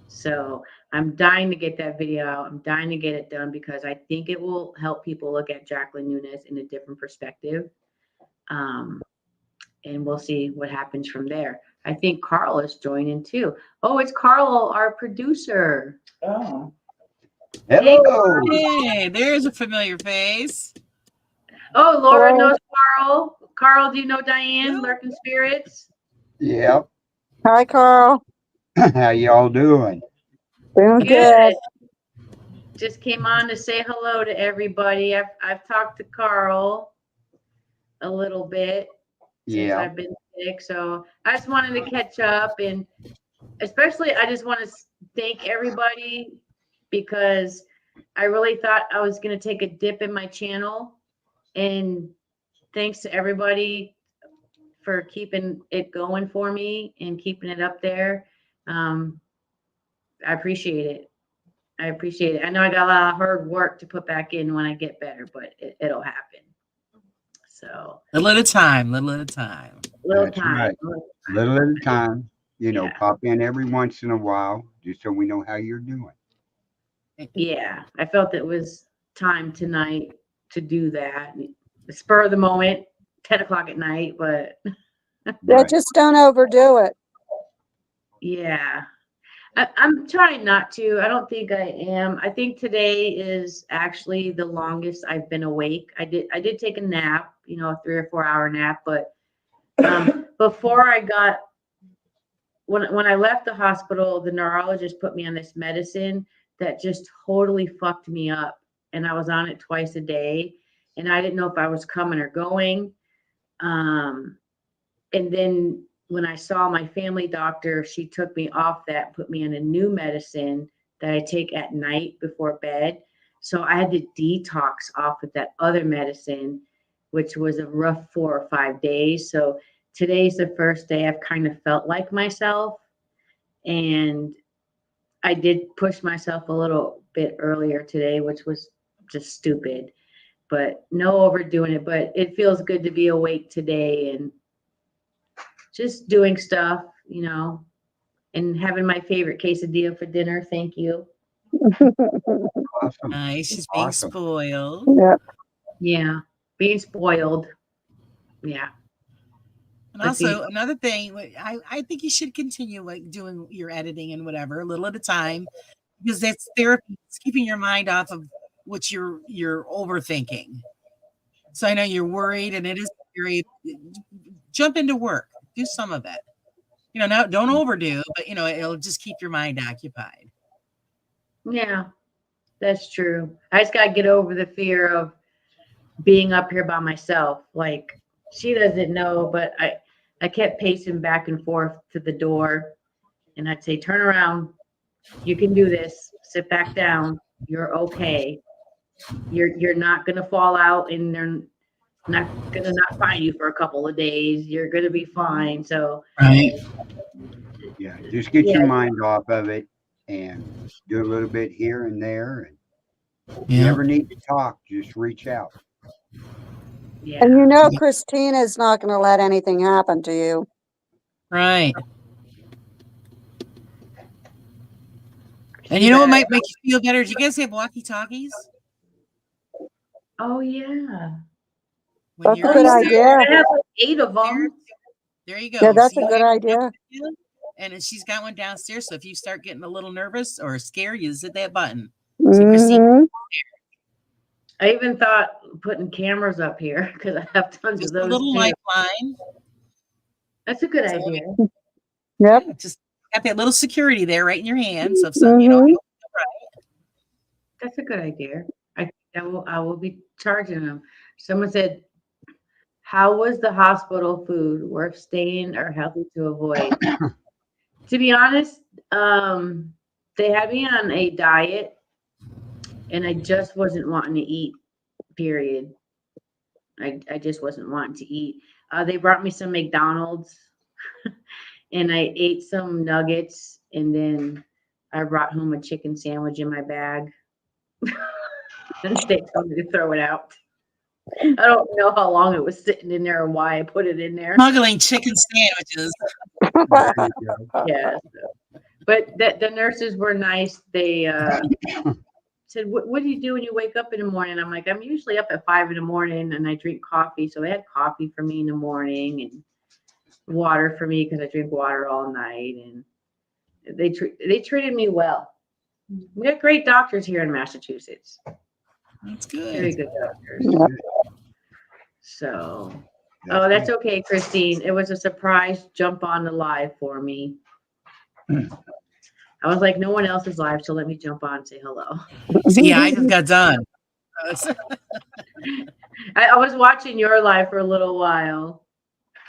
So I'm dying to get that video out. I'm dying to get it done because I think it will help people look at Jacqueline Nunes in a different perspective. And we'll see what happens from there. I think Carl is joining too. Oh, it's Carl, our producer. Oh. Hello. Hey, there's a familiar face. Oh, Laura knows Carl. Carl, do you know Diane, Lurking Spirits? Yep. Hi, Carl. How y'all doing? Doing good. Just came on to say hello to everybody. I've talked to Carl a little bit since I've been sick, so I just wanted to catch up, and especially I just want to thank everybody because I really thought I was going to take a dip in my channel, and thanks to everybody for keeping it going for me and keeping it up there. I appreciate it. I appreciate it. I know I got a lot of hard work to put back in when I get better, but it'll happen. So little at a time, little at a time. Little That's time. right. Little time. Little at a time. Yeah. Pop in every once in a while, just so we know how you're doing. Yeah. I felt it was time tonight to do that. The spur of the moment, 10 o'clock at night, but Yeah, Right. just don't overdo it. yeah. I'm trying not to. I don't think I am. I think today is actually the longest I've been awake. I did take a nap, a 3 or 4 hour nap, but before I got when I left the hospital, the neurologist put me on this medicine that just totally fucked me up. And I was on it twice a day. And I didn't know if I was coming or going. Um, and then when I saw my family doctor, she took me off that, put me on a new medicine that I take at night before bed. So I had to detox off of that other medicine, which was a rough 4 or 5 days. So today's the first day I've kind of felt like myself. And I did push myself a little bit earlier today, which was just stupid, but no overdoing it. But it feels good to be awake today and just doing stuff, and having my favorite quesadilla for dinner. Thank you. Awesome. Nice. She's being Awesome. spoiled. Yeah. Yeah. Being spoiled. Yeah. And Let's see. also another thing, I think you should continue like doing your editing and whatever a little at a time, because that's therapy. It's keeping your mind off of what you're overthinking. So I know you're worried, and it is very. Jump into work, do some of it. Now don't overdo, but it'll just keep your mind occupied. Yeah, that's true. I just got to get over the fear of being up here by myself. Like, she doesn't know, but I kept pacing back and forth to the door, and I'd say, turn around. You can do this. Sit back down. You're okay. You're not gonna fall out, and they're not gonna not find you for a couple of days. You're gonna be fine. So Right. Yeah. Just get your yeah, mind off of it and do a little bit here and there. And if you Yeah. ever need to talk, just reach out. yeah. And Christina's not going to let anything happen to you. Right. And She what better. might make you feel better? Do you guys have walkie-talkies? Oh yeah. When That's a good idea. I have like 8 of them. There you go. Yeah, that's So a you good have idea. And then she's got one downstairs. So if you start getting a little nervous or scared, you just hit that button. So Christine, Hmm. I even thought putting cameras up here because I have tons just of a those little too. lifeline. That's a good So, idea. Yep. Yeah, just got that little security there right in your hand. So if something, you don't feel right. That's a good idea. I will be charging them. Someone said, how was the hospital food? Worth staying or healthy to avoid? To be honest, they had me on a diet and I just wasn't wanting to eat, period. I just wasn't wanting to eat. They brought me some McDonald's and I ate some nuggets, and then I brought home a chicken sandwich in my bag. And they told me to throw it out. I don't know how long it was sitting in there or why I put it in there. Smuggling chicken sandwiches. There you go. Yeah. But the nurses were nice. They said, what do you do when you wake up in the morning? I'm like, I'm usually up at 5 in the morning and I drink coffee. So they had coffee for me in the morning and water for me because I drink water all night. And they treated me well. We got great doctors here in Massachusetts. That's Very good. good doctors. Yep. So, that's okay, Christine. It was a surprise jump on the live for me. I was like, no one else is live, so let me jump on and say hello. So yeah, I just got done. I was watching your live for a little while.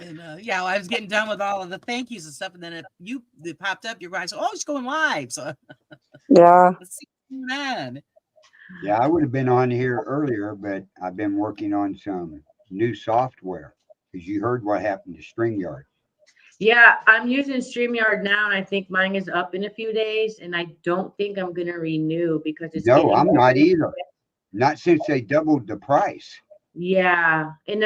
And yeah, I was getting done with all of the thank yous and stuff, and then it popped up, you're right. So it's going live. So Yeah. let's see what's going on. Yeah, I would have been on here earlier, but I've been working on some new software because you heard what happened to StreamYard. Yeah, I'm using StreamYard now, and I think mine is up in a few days, and I don't think I'm going to renew because it's No, getting I'm not either. Not since they doubled the price. Yeah, and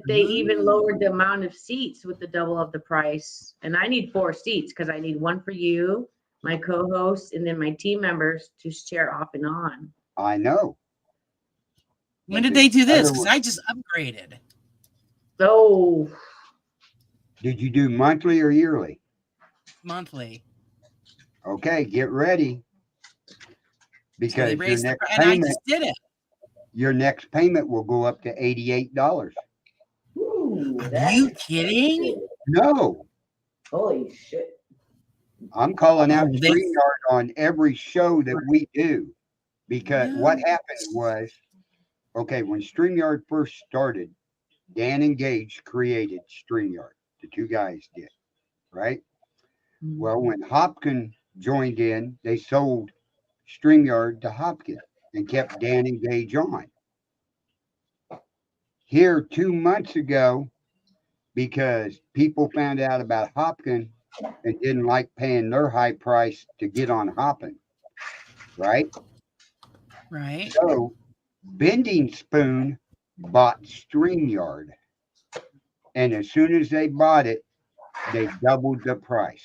they even lowered the amount of seats with the double of the price. And I need 4 seats because I need one for you, my co-host, and then my team members to share off and on. I know. When did they do this? Because I just upgraded. Oh, Did you do monthly or yearly? Monthly. Okay, get ready. So Because they your raised next and I payment, just did it. your next payment will go up to $88. Ooh, Are you kidding? No, Holy shit. I'm calling out Oh, they- StreamYard on every show that we do. Because what happened was, okay, when StreamYard first started, Dan and Gage created StreamYard. The 2 guys did, right? Well, when Hopkins joined in, they sold StreamYard to Hopkins and kept Dan and Gage on. Here 2 months ago, because people found out about Hopkins and didn't like paying their high price to get on Hopkins, right? Right. So Bending Spoon bought StreamYard. And as soon as they bought it, they doubled the price.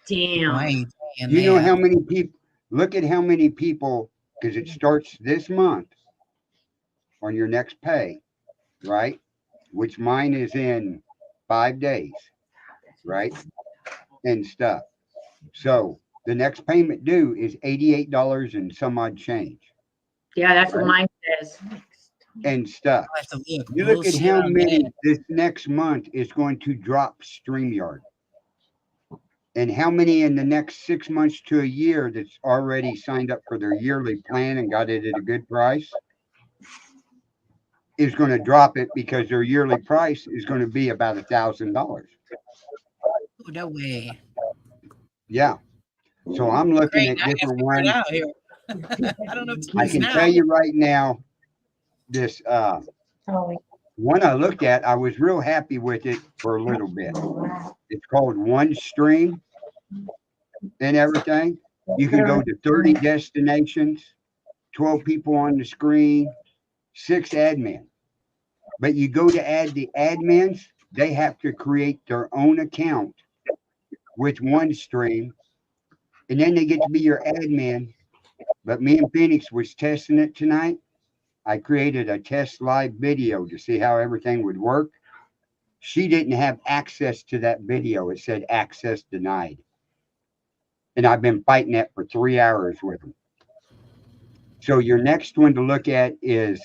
damn. Why? You know how many people, look at how many people, because it starts this month on your next pay, right? Which mine is in 5 days, right? And stuff. So the next payment due is $88 and some odd change. Yeah, that's what Right. mine says. And stuff. I have to look. You look at Bullshit how on many that. this next month is going to drop StreamYard. And how many in the next 6 months to a year that's already signed up for their yearly plan and got it at a good price is going to drop it because their yearly price is going to be about $1,000. Oh, no way. Yeah. So I'm looking Great. at Now I different gotta figure it ones. out here. I don't know what to I use can now. tell you right now, this one I looked at, I was real happy with it for a little bit. It's called One Stream and everything. You can go to 30 destinations, 12 people on the screen, 6 admins. But you go to add the admins, they have to create their own account with OneStream, and then they get to be your admin. But me and Phoenix was testing it tonight. I created a test live video to see how everything would work. She didn't have access to that video. It said access denied. And I've been fighting that for 3 hours with them. So your next one to look at is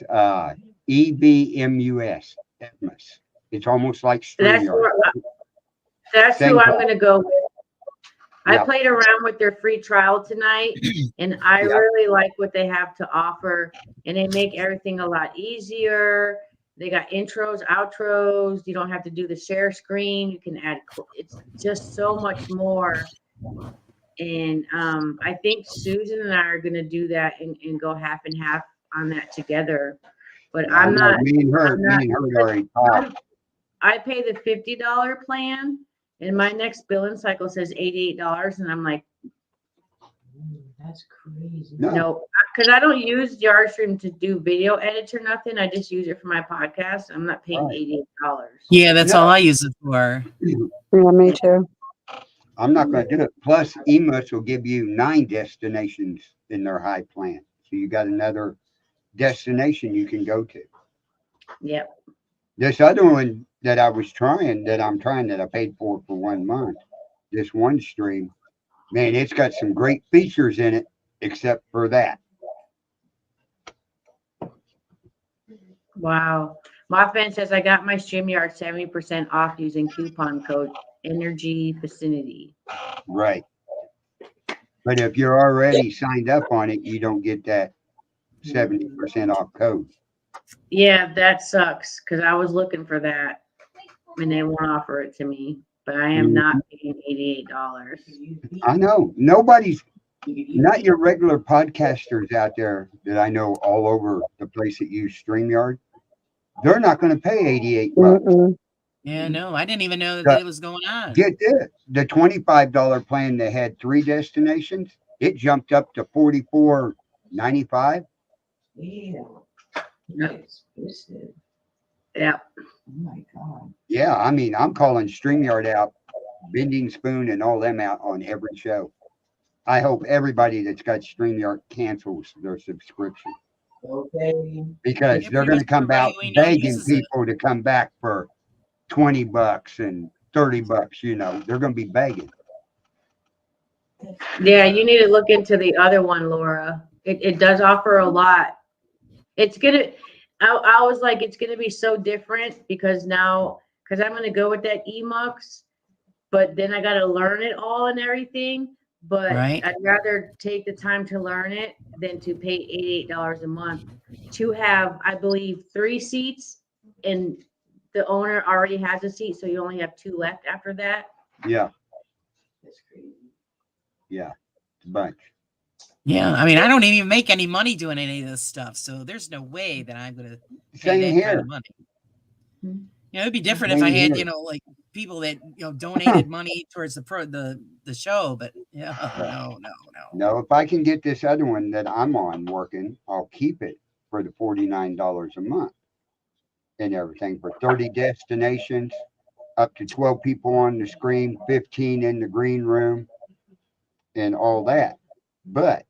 EBMUS. It's almost like StreamYard. That's Same who I'm call. going to go with. I Yep. played around with their free trial tonight, and I Yep. really like what they have to offer. And they make everything a lot easier. They got intros, outros. You don't have to do the share screen. You can add. It's just so much more. And I think Susan and I are going to do that and go half and half on that together. But I I'm know, not. me and her already talked. I pay the $50 plan, and my next billing cycle says $88, and I'm like, That's crazy. no, because I don't use Yardstream to do video edits or nothing. I just use it for my podcast. I'm not paying Right. $88. Yeah, that's No. all I use it for. Yeah, me too. I'm not going to do it. Plus, EMUS will give you 9 destinations in their high plan. So you got another destination you can go to. Yep. This other one that I was trying, that I paid for 1 month, this OneStream, man, it's got some great features in it, except for that. Wow. Mothman says I got my StreamYard 70% off using coupon code Energy Vicinity. Right. But if you're already signed up on it, you don't get that 70% off code. Yeah, that sucks because I was looking for that and they won't offer it to me. But I am not paying $88. I know. Nobody's, not your regular podcasters out there that I know all over the place that use StreamYard. They're not going to pay $88. Mm-mm. Yeah, no, I didn't even know that it was going on. Get this, the $25 plan that had 3 destinations, it jumped up to $44.95. Yeah. Exclusive. Yeah. Oh my God. Yeah, I mean, I'm calling StreamYard out, Bending Spoon and all them out on every show. I hope everybody that's got StreamYard cancels their subscription Okay. because Yeah, they're pretty going much to come everybody out we know begging uses it. people to come back for $20 and $30. You know, they're going to be begging. Yeah, you need to look into the other one, Laura. It does offer a lot. It's gonna. I was like, it's gonna be so different because now, because I'm gonna go with that Emux, but then I gotta learn it all and everything. But Right. I'd rather take the time to learn it than to pay $88 a month to have, I believe, 3 seats, and the owner already has a seat, so you only have 2 left after that. Yeah, That's crazy. yeah, it's a bunch. Yeah, I mean, I don't even make any money doing any of this stuff, so there's no way that I'm gonna pay Same that kind here. of money. You know, it'd be different if Same I had, here. you know, like people that donated money towards the show, but yeah, no. No, if I can get this other one that I'm on working, I'll keep it for the $49 a month and everything for 30 destinations, up to 12 people on the screen, 15 in the green room, and all that. But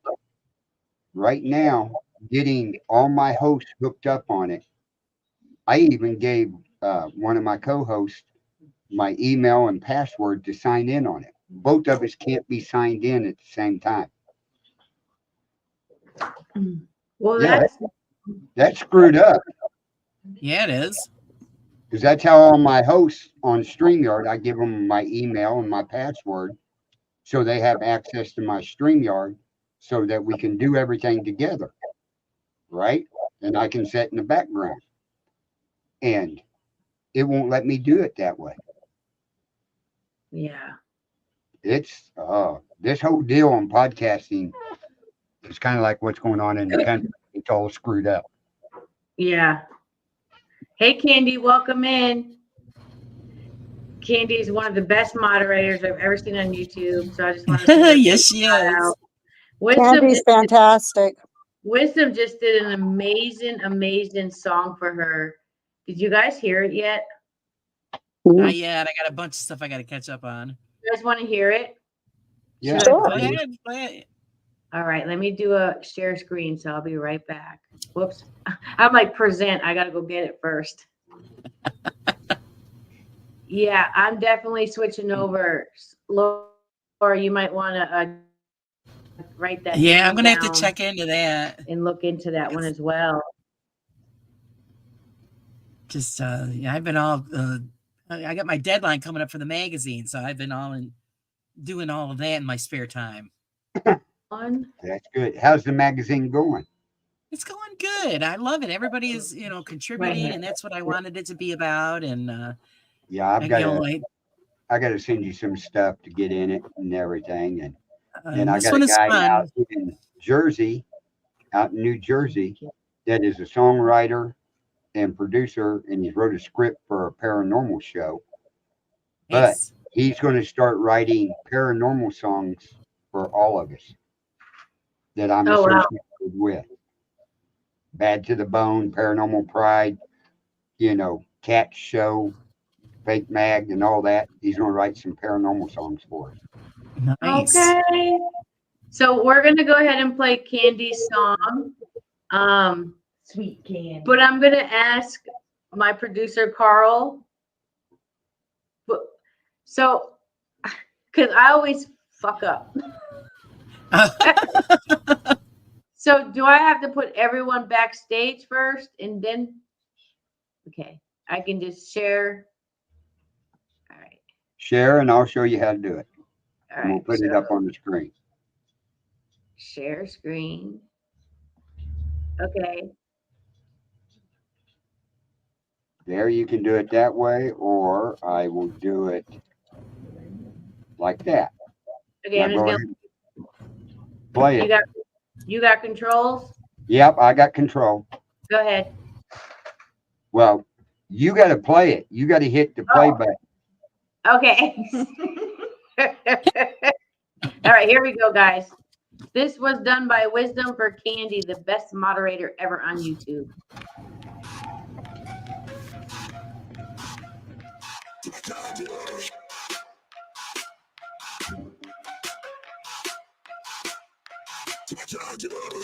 right now, getting all my hosts hooked up on it, I even gave one of my co-hosts my email and password to sign in on it. Both of us can't be signed in at the same time. Well, Yeah, that's that's screwed up Yeah, it is. because that's how all my hosts on StreamYard, I give them my email and my password so they have access to my StreamYard so that we can do everything together, right? And I can sit in the background. And it won't let me do it that way. yeah. It's this whole deal on podcasting is kind of like what's going on in the country. It's all screwed up. Yeah. Hey, Candy, welcome in. Candy is one of the best moderators I've ever seen on YouTube. So I just want to say Yes, she is. Candy's fantastic. Wisdom just did an amazing song for her. Did you guys hear it yet? Not yet. I got a bunch of stuff I got to catch up on. You guys want to hear it? Yeah. Should I Go play it? ahead, play it. All right, let me do a share screen, so I'll be right back. Whoops. I'm like, present. I got to go get it first. Yeah, I'm definitely switching over. Laura, you might want to write that. Yeah, I'm going to have down to check into that. and look into that one as well. Just, yeah, I've been all, I got my deadline coming up for the magazine, so I've been doing all of that in my spare time. That's good. How's the magazine going? It's going good. I love it. Everybody is, contributing, and that's what I wanted it to be about. And yeah, I got to send you some stuff to get in it and everything. And I got a guy out in Jersey, out in New Jersey, that is a songwriter and producer, and he's wrote a script for a paranormal show. But he's going to start writing paranormal songs for all of us that I'm associated with. Bad to the Bone, Paranormal Pride, Cat Show, Fake Mag, and all that. He's going to write some paranormal songs for us. Nice. Okay. So we're going to go ahead and play Candy's song. Sweet Candy. But I'm going to ask my producer, Carl. So, because I always fuck up. So do I have to put everyone backstage first and then? Okay, I can just share. All right. Share, and I'll show you how to do it. All and we'll put it up on the screen. Share screen. Okay. There, you can do it that way, or I will do it like that. Okay, now I'm just gonna play it. You got controls? Yep, I got control. Go ahead. Well, you got to play it. You got to hit the play button. Okay. All right, here we go, guys. This was done by Wisdom for Candy, the best moderator ever on YouTube.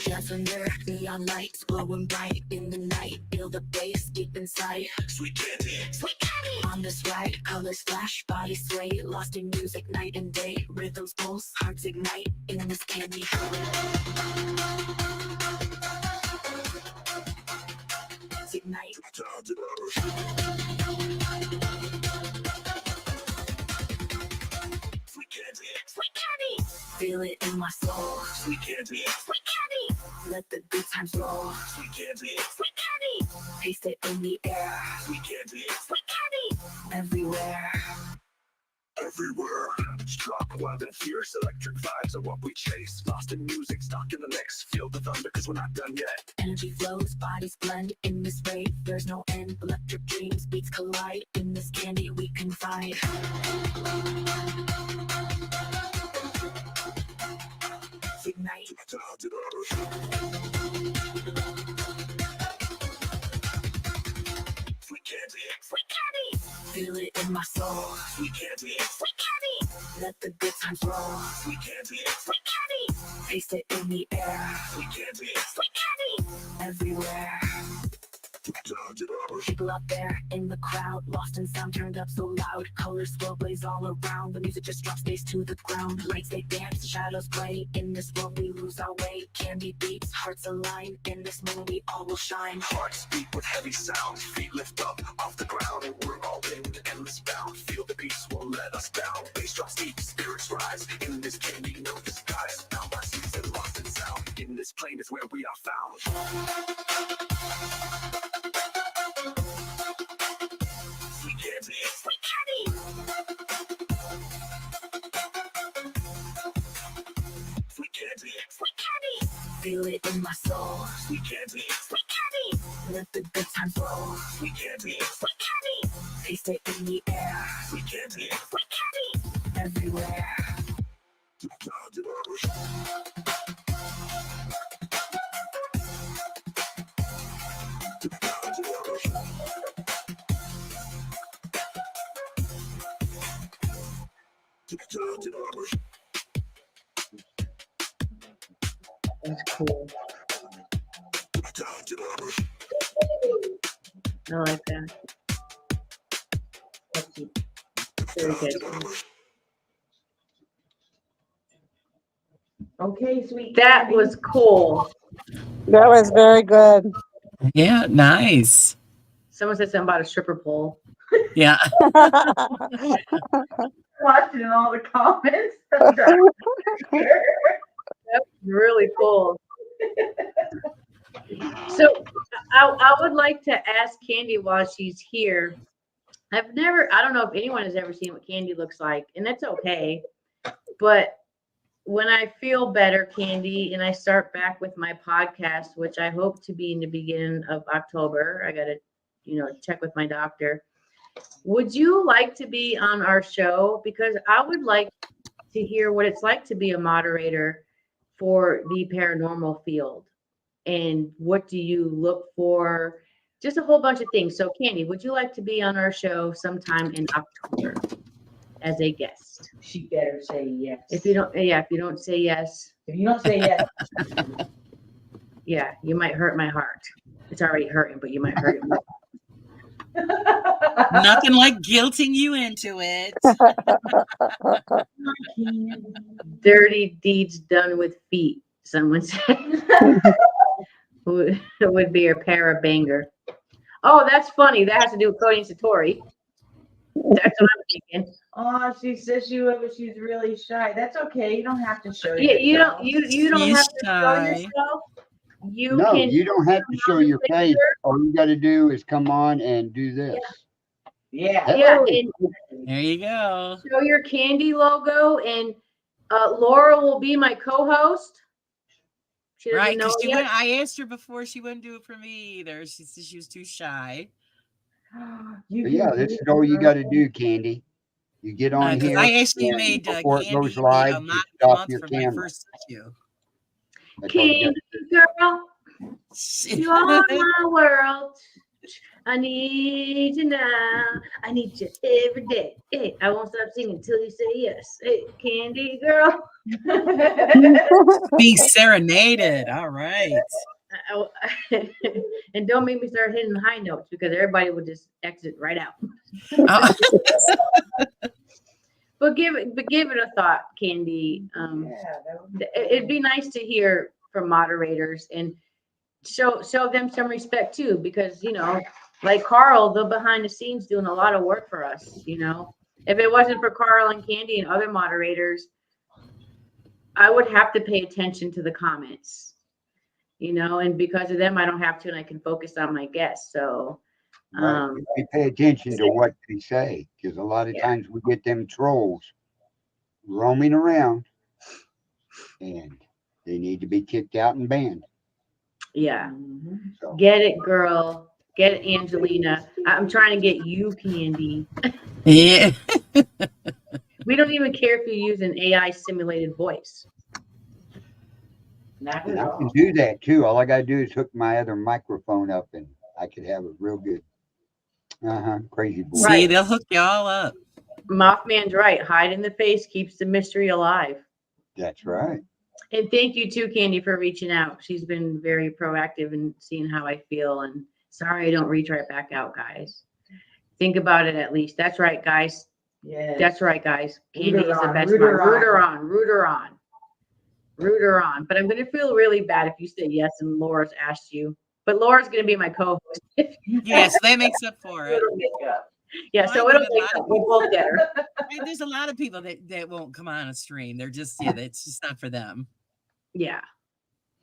Lavender, neon lights glowing bright in the night. Feel the bass deep inside. Sweet candy, sweet candy. On this ride, colors flash, bodies sway. Lost in music night and day. Rhythms pulse, hearts ignite in this candy. Ignite. Sweet candy, sweet candy. Feel it in my soul. Sweet candy, sweet candy. Let the good times roll. Sweet candy, sweet candy. Taste it in the air. Sweet candy, sweet candy. Everywhere. Everywhere. Struck wild and fierce, electric vibes are what we chase. Lost in music, stuck in the mix. Feel the thunder, cause we're not done yet. Energy flows, bodies blend in this rave. There's no end, electric dreams, beats collide. In this candy we confide. Ignite. Sweet candy, sweet candy. Feel it in my soul. Sweet candy, sweet candy. Let the good times roll. Sweet candy, sweet candy. Taste it in the air. Sweet candy, sweet candy. Everywhere. People out there in the crowd, lost in sound, turned up so loud. Colors will blaze all around. The music just drops bass to the ground. Lights they dance, shadows play. In this world we lose our way. Candy beats, hearts align. In this moment we all will shine. Hearts beat with heavy sounds. Feet lift up off the ground. We're all in endless bound. Feel the beats won't let us down. Bass drops deep, spirits rise. In this candy, no disguise. Bound by season, lost in sound. In this plane is where we are found. Sweet candy, sweet candy. Sweet candy, sweet candy. Feel it in my soul. Sweet candy, sweet candy. Let the good times roll. Sweet candy, sweet candy. Taste it in the air. Sweet candy, sweet candy. Everywhere. That's cool. I like that. That's very good. Okay, sweet. That candy. was cool. That was very good. Yeah, nice. Someone said something about a stripper pole. Yeah. Watching all the comments. That's really cool. So I would like to ask Candy while she's here. I don't know if anyone has ever seen what Candy looks like, and that's okay. But when I feel better, Candy, and I start back with my podcast, which I hope to be in the beginning of October, I got to, check with my doctor. Would you like to be on our show? Because I would like to hear what it's like to be a moderator for the paranormal field. And what do you look for? Just a whole bunch of things. So, Candy, would you like to be on our show sometime in October as a guest? She better say yes. If you don't say yes, If you don't say yes, yeah, you might hurt my heart. It's already hurting, but you might hurt it more. Nothing like guilting you into it. Dirty deeds done with feet, someone said. would be a pair of banger. Oh, that's funny. That has to do with Cody and Satori. That's what I'm thinking. oh, she says she's really shy. That's okay. You don't have to show Yeah, yourself. you don't She's have to show shy. yourself. You No, can you don't have to show your face. All you got to do is come on and do this. Yeah. Yeah, Hello. and There you go. show your Candy logo, and Laura will be my co-host. She doesn't Right, know because yet. I asked her before, she wouldn't do it for me either. She said she was too shy. Yeah, that's all you got to do, Candy. You get on Because here. I actually and made before it Candy goes live, a just stop month your for my camera. first issue. That's all you Candy got to do. girl, you are my world. I need you now. I need you every day. Hey, I won't stop singing until you say yes. Hey, Candy girl. Being serenaded. All right. And don't make me start hitting high notes because everybody will just exit right out. Oh, But give it a thought, Candy. It'd be nice to hear from moderators and show them some respect too, because like Carl, they're behind the scenes doing a lot of work for us. If it wasn't for Carl and Candy and other moderators, I would have to pay attention to the comments. And because of them, I don't have to, and I can focus on my guests. So. Right. We pay attention to what they say, because a lot of times we get them trolls roaming around, and they need to be kicked out and banned. Yeah. So, Get it, girl. Get it, Angelina. I'm trying to get you, Candy. yeah. We don't even care if you use an AI simulated voice. Not and at I all. can do that too. All I got to do is hook my other microphone up, and I could have it real good. Crazy boy. See, they'll hook you all up. Mothman's right. Hide in the face keeps the mystery alive. That's right. And thank you too, Candy, for reaching out. She's been very proactive in seeing how I feel. And sorry I don't reach right back out, guys. Think about it at least. That's right, guys. Yes. That's right, guys. Candy Root her is the on, best root one. her Root her on. on. Root her on. Root her on. But I'm going to feel really bad if you say yes and Laura's asked you. But Laura's going to be my co-host. Yes, that makes up for it. It'll make up. Yeah, Well, so I it'll get a make lot up. of We'll both get her. There's a lot of people that won't come on a stream. They're just, it's just not for them. Yeah.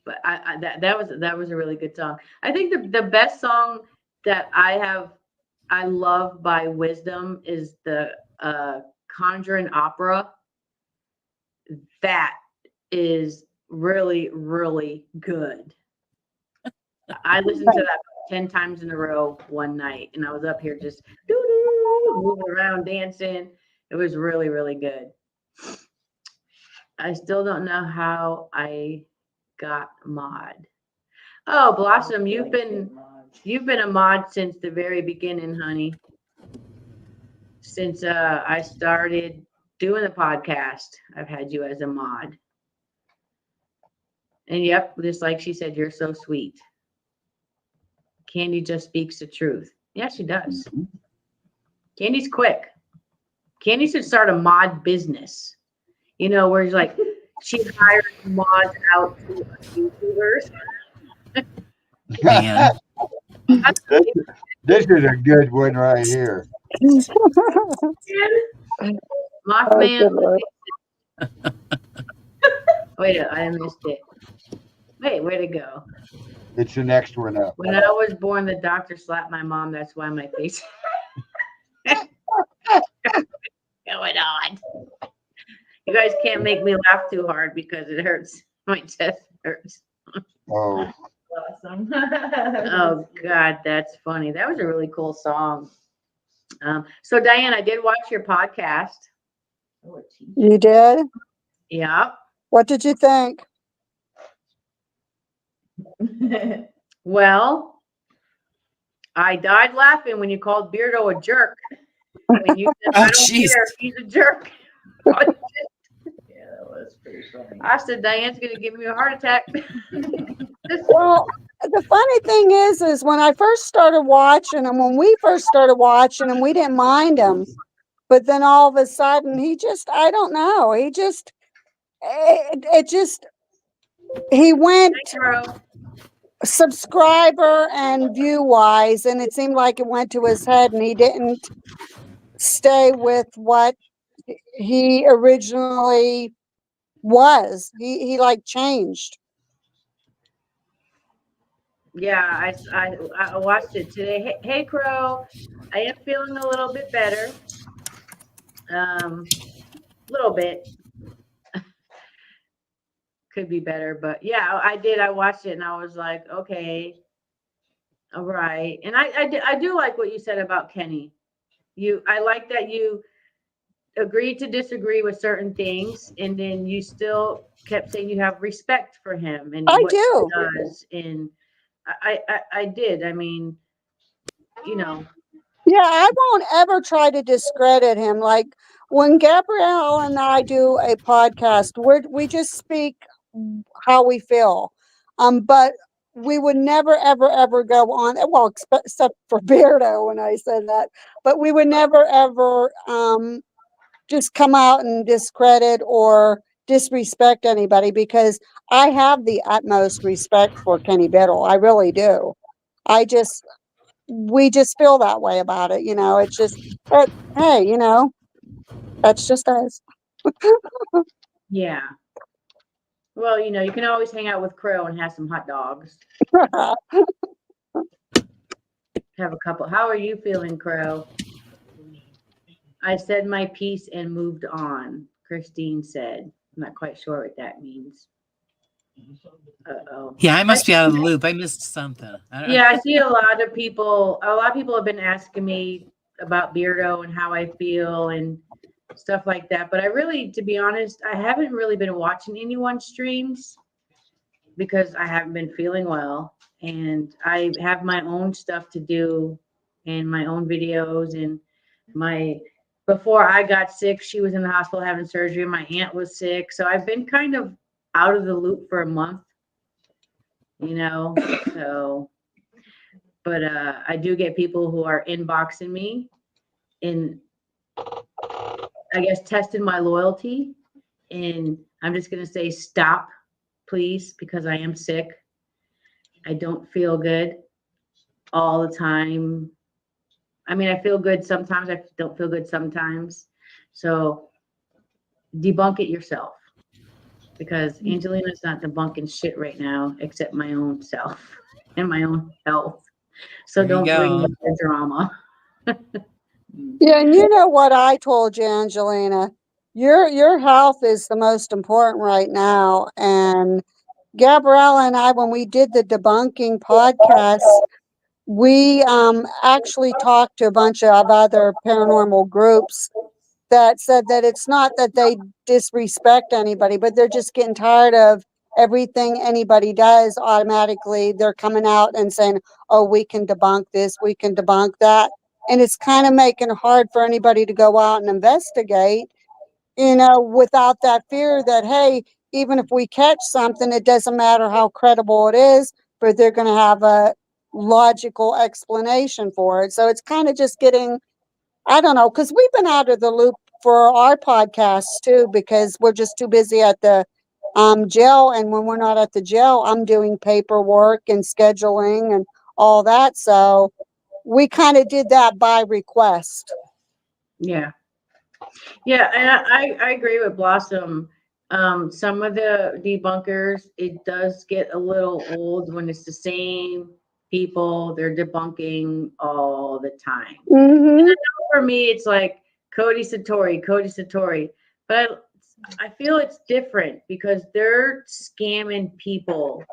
But that was a really good song. I think the best song that I love by Wisdom is the Conjuring opera. That is really, really good. I listened to that 10 times in a row one night, and I was up here just moving around, dancing. It was really, really good. I still don't know how I got mod. Oh, Blossom, you've been a mod since the very beginning, honey. Since I started doing the podcast, I've had you as a mod. And yep, just like she said, you're so sweet. Candy just speaks the truth. Yeah, she does. Candy's quick. Candy should start a mod business. Where it's like she hires mods out to YouTubers. Man. This is a good one right here. Mothman. Wait, I missed it. Wait, where'd it go? It's the next one up. When I was born, the doctor slapped my mom. That's why my face going on. You guys can't make me laugh too hard because it hurts. My chest hurts. Oh, Awesome. Oh God, that's funny. That was a really cool song. So Diane, I did watch your podcast. You did? Yeah. What did you think? Well, I died laughing when you called Beardo a jerk. When you said, Oh, I don't jeez. care, he's a jerk. Yeah, that was pretty funny. I said, Diane's going to give me a heart attack. Well, the funny thing is when I first started watching him, when we first started watching him, we didn't mind him. But then all of a sudden, I don't know. He went subscriber and view wise, and it seemed like it went to his head, and he didn't stay with what he originally was. He like changed. Yeah, I watched it today. Hey, Crow, I am feeling a little bit better. Little bit. Could be better, but yeah, I did. I watched it and I was like, okay, all right. And I do like what you said about Kenny. I like that you agreed to disagree with certain things, and then you still kept saying you have respect for him and I what he do. does. And I did. I mean, you know, Yeah, I won't ever try to discredit him. Like when Gabrielle and I do a podcast, we just speak how we feel. But we would never, ever, ever go on. Well, except for Beardo when I said that, but we would never, ever just come out and discredit or disrespect anybody because I have the utmost respect for Kenny Biddle. I really do. I just we just feel that way about it, it's just, but hey, that's just us. yeah. Well, you can always hang out with Crow and have some hot dogs. Have a couple. How are you feeling, Crow? I said my piece and moved on, Christine said. I'm not quite sure what that means. Uh-oh. Yeah, I must be out of the loop. I missed something. Yeah, I see a lot of people have been asking me about Beardo and how I feel and stuff like that. But I really, to be honest, I haven't really been watching anyone's streams because I haven't been feeling well. And I have my own stuff to do and my own videos. And before I got sick, she was in the hospital having surgery. My aunt was sick. So I've been kind of out of the loop for a month, so. But I do get people who are inboxing me and I guess testing my loyalty. And I'm just going to say, stop, please, because I am sick. I don't feel good all the time. I mean, I feel good sometimes. I don't feel good sometimes. So debunk it yourself because Angelina's not debunking shit right now except my own self and my own health. So don't bring me the drama. Yeah, and you know what I told you, Angelina? Your health is the most important right now. And Gabriella and I, when we did the debunking podcast, we actually talked to a bunch of other paranormal groups that said that it's not that they disrespect anybody, but they're just getting tired of everything anybody does automatically. They're coming out and saying, oh, we can debunk this, we can debunk that. And it's kind of making it hard for anybody to go out and investigate, without that fear that, hey, even if we catch something, it doesn't matter how credible it is, but they're going to have a logical explanation for it. So it's kind of just getting, I don't know, because we've been out of the loop for our podcasts too, because we're just too busy at the jail. And when we're not at the jail, I'm doing paperwork and scheduling and all that. So we kind of did that by request. Yeah. Yeah, and I agree with Blossom. Some of the debunkers, it does get a little old when it's the same people they're debunking all the time. Mm-hmm. For me, it's like Cody Satori. But I feel it's different because they're scamming people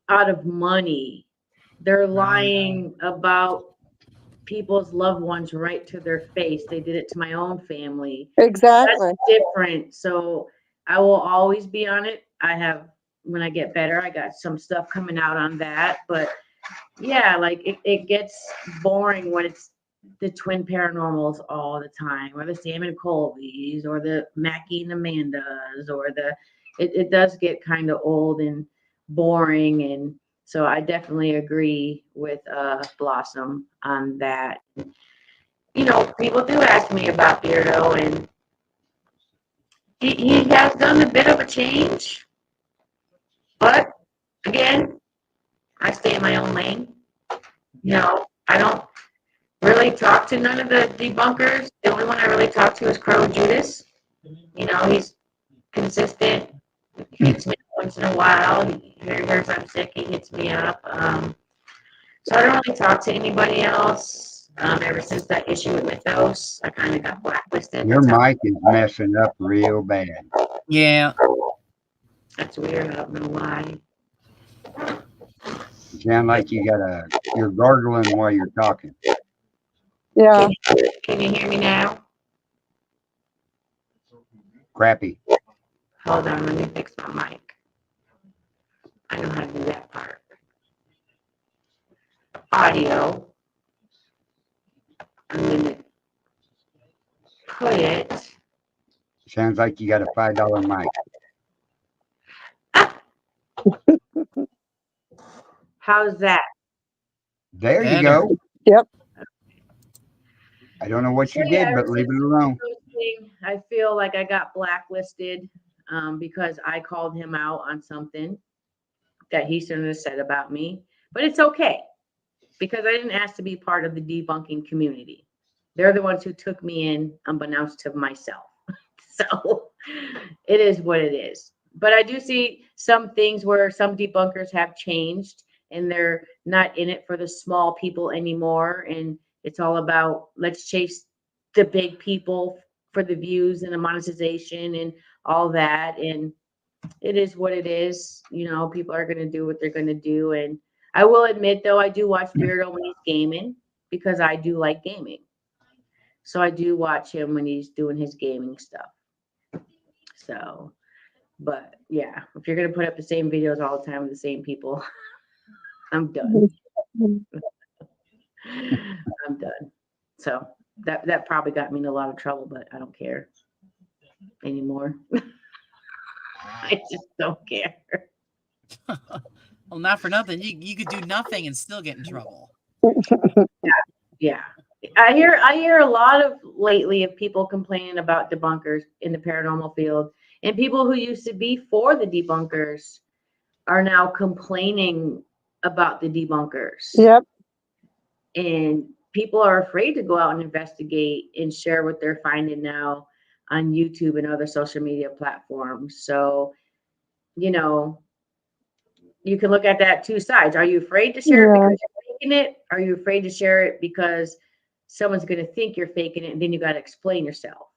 out of money. They're lying about people's loved ones right to their face. They did it to my own family. Exactly. That's different. So I will always be on it. When I get better, I got some stuff coming out on that. But yeah, like it gets boring when it's the twin paranormals all the time, or the Sam and Colbys, or the Mackie and Amandas, or it does get kind of old and boring. And so I definitely agree with Blossom on that. People do ask me about Beardo, and he has done a bit of a change. But again, I stay in my own lane. I don't really talk to none of the debunkers. The only one I really talk to is Crow Judas. He's consistent. He hits me once in a while. He hears I'm sick. He hits me up. So I don't really talk to anybody else. Ever since that issue with Mythos, I kind of got blacklisted. Your mic is messing up real bad. Yeah. That's weird. I don't know why. You sound like you're gargling while you're talking. Yeah. Can you hear me now? crappy. Hold on, let me fix my mic. I don't have to do that part. Audio. I'm gonna put it. Sounds like you got a $5 mic. How's that? There you Better. go. Yep. I don't know what So you yeah, did, ever but leave since it the alone. thing, I feel like I got blacklisted because I called him out on something that he shouldn't have said about me. But it's okay because I didn't ask to be part of the debunking community. They're the ones who took me in unbeknownst to myself. So it is what it is. But I do see some things where some debunkers have changed and they're not in it for the small people anymore. And it's all about let's chase the big people for the views and the monetization and all that. And it is what it is. You know, people are going to do what they're going to do. And I will admit, though, I do watch Beardo when he's gaming because I do like gaming. So I do watch him when he's doing his gaming stuff. So, but yeah, if you're going to put up the same videos all the time with the same people, I'm done. I'm done. So that probably got me in a lot of trouble, but I don't care anymore. I just don't care. Well, not for nothing. You could do nothing and still get in trouble. Yeah. I hear a lot of lately of people complaining about debunkers in the paranormal field, and people who used to be for the debunkers are now complaining about the debunkers. Yep. And people are afraid to go out and investigate and share what they're finding now on YouTube and other social media platforms. So, you know, you can look at that two sides. Are you afraid to share it Yeah. because you're faking it? Are you afraid to share it because someone's going to think you're faking it and then you got to explain yourself?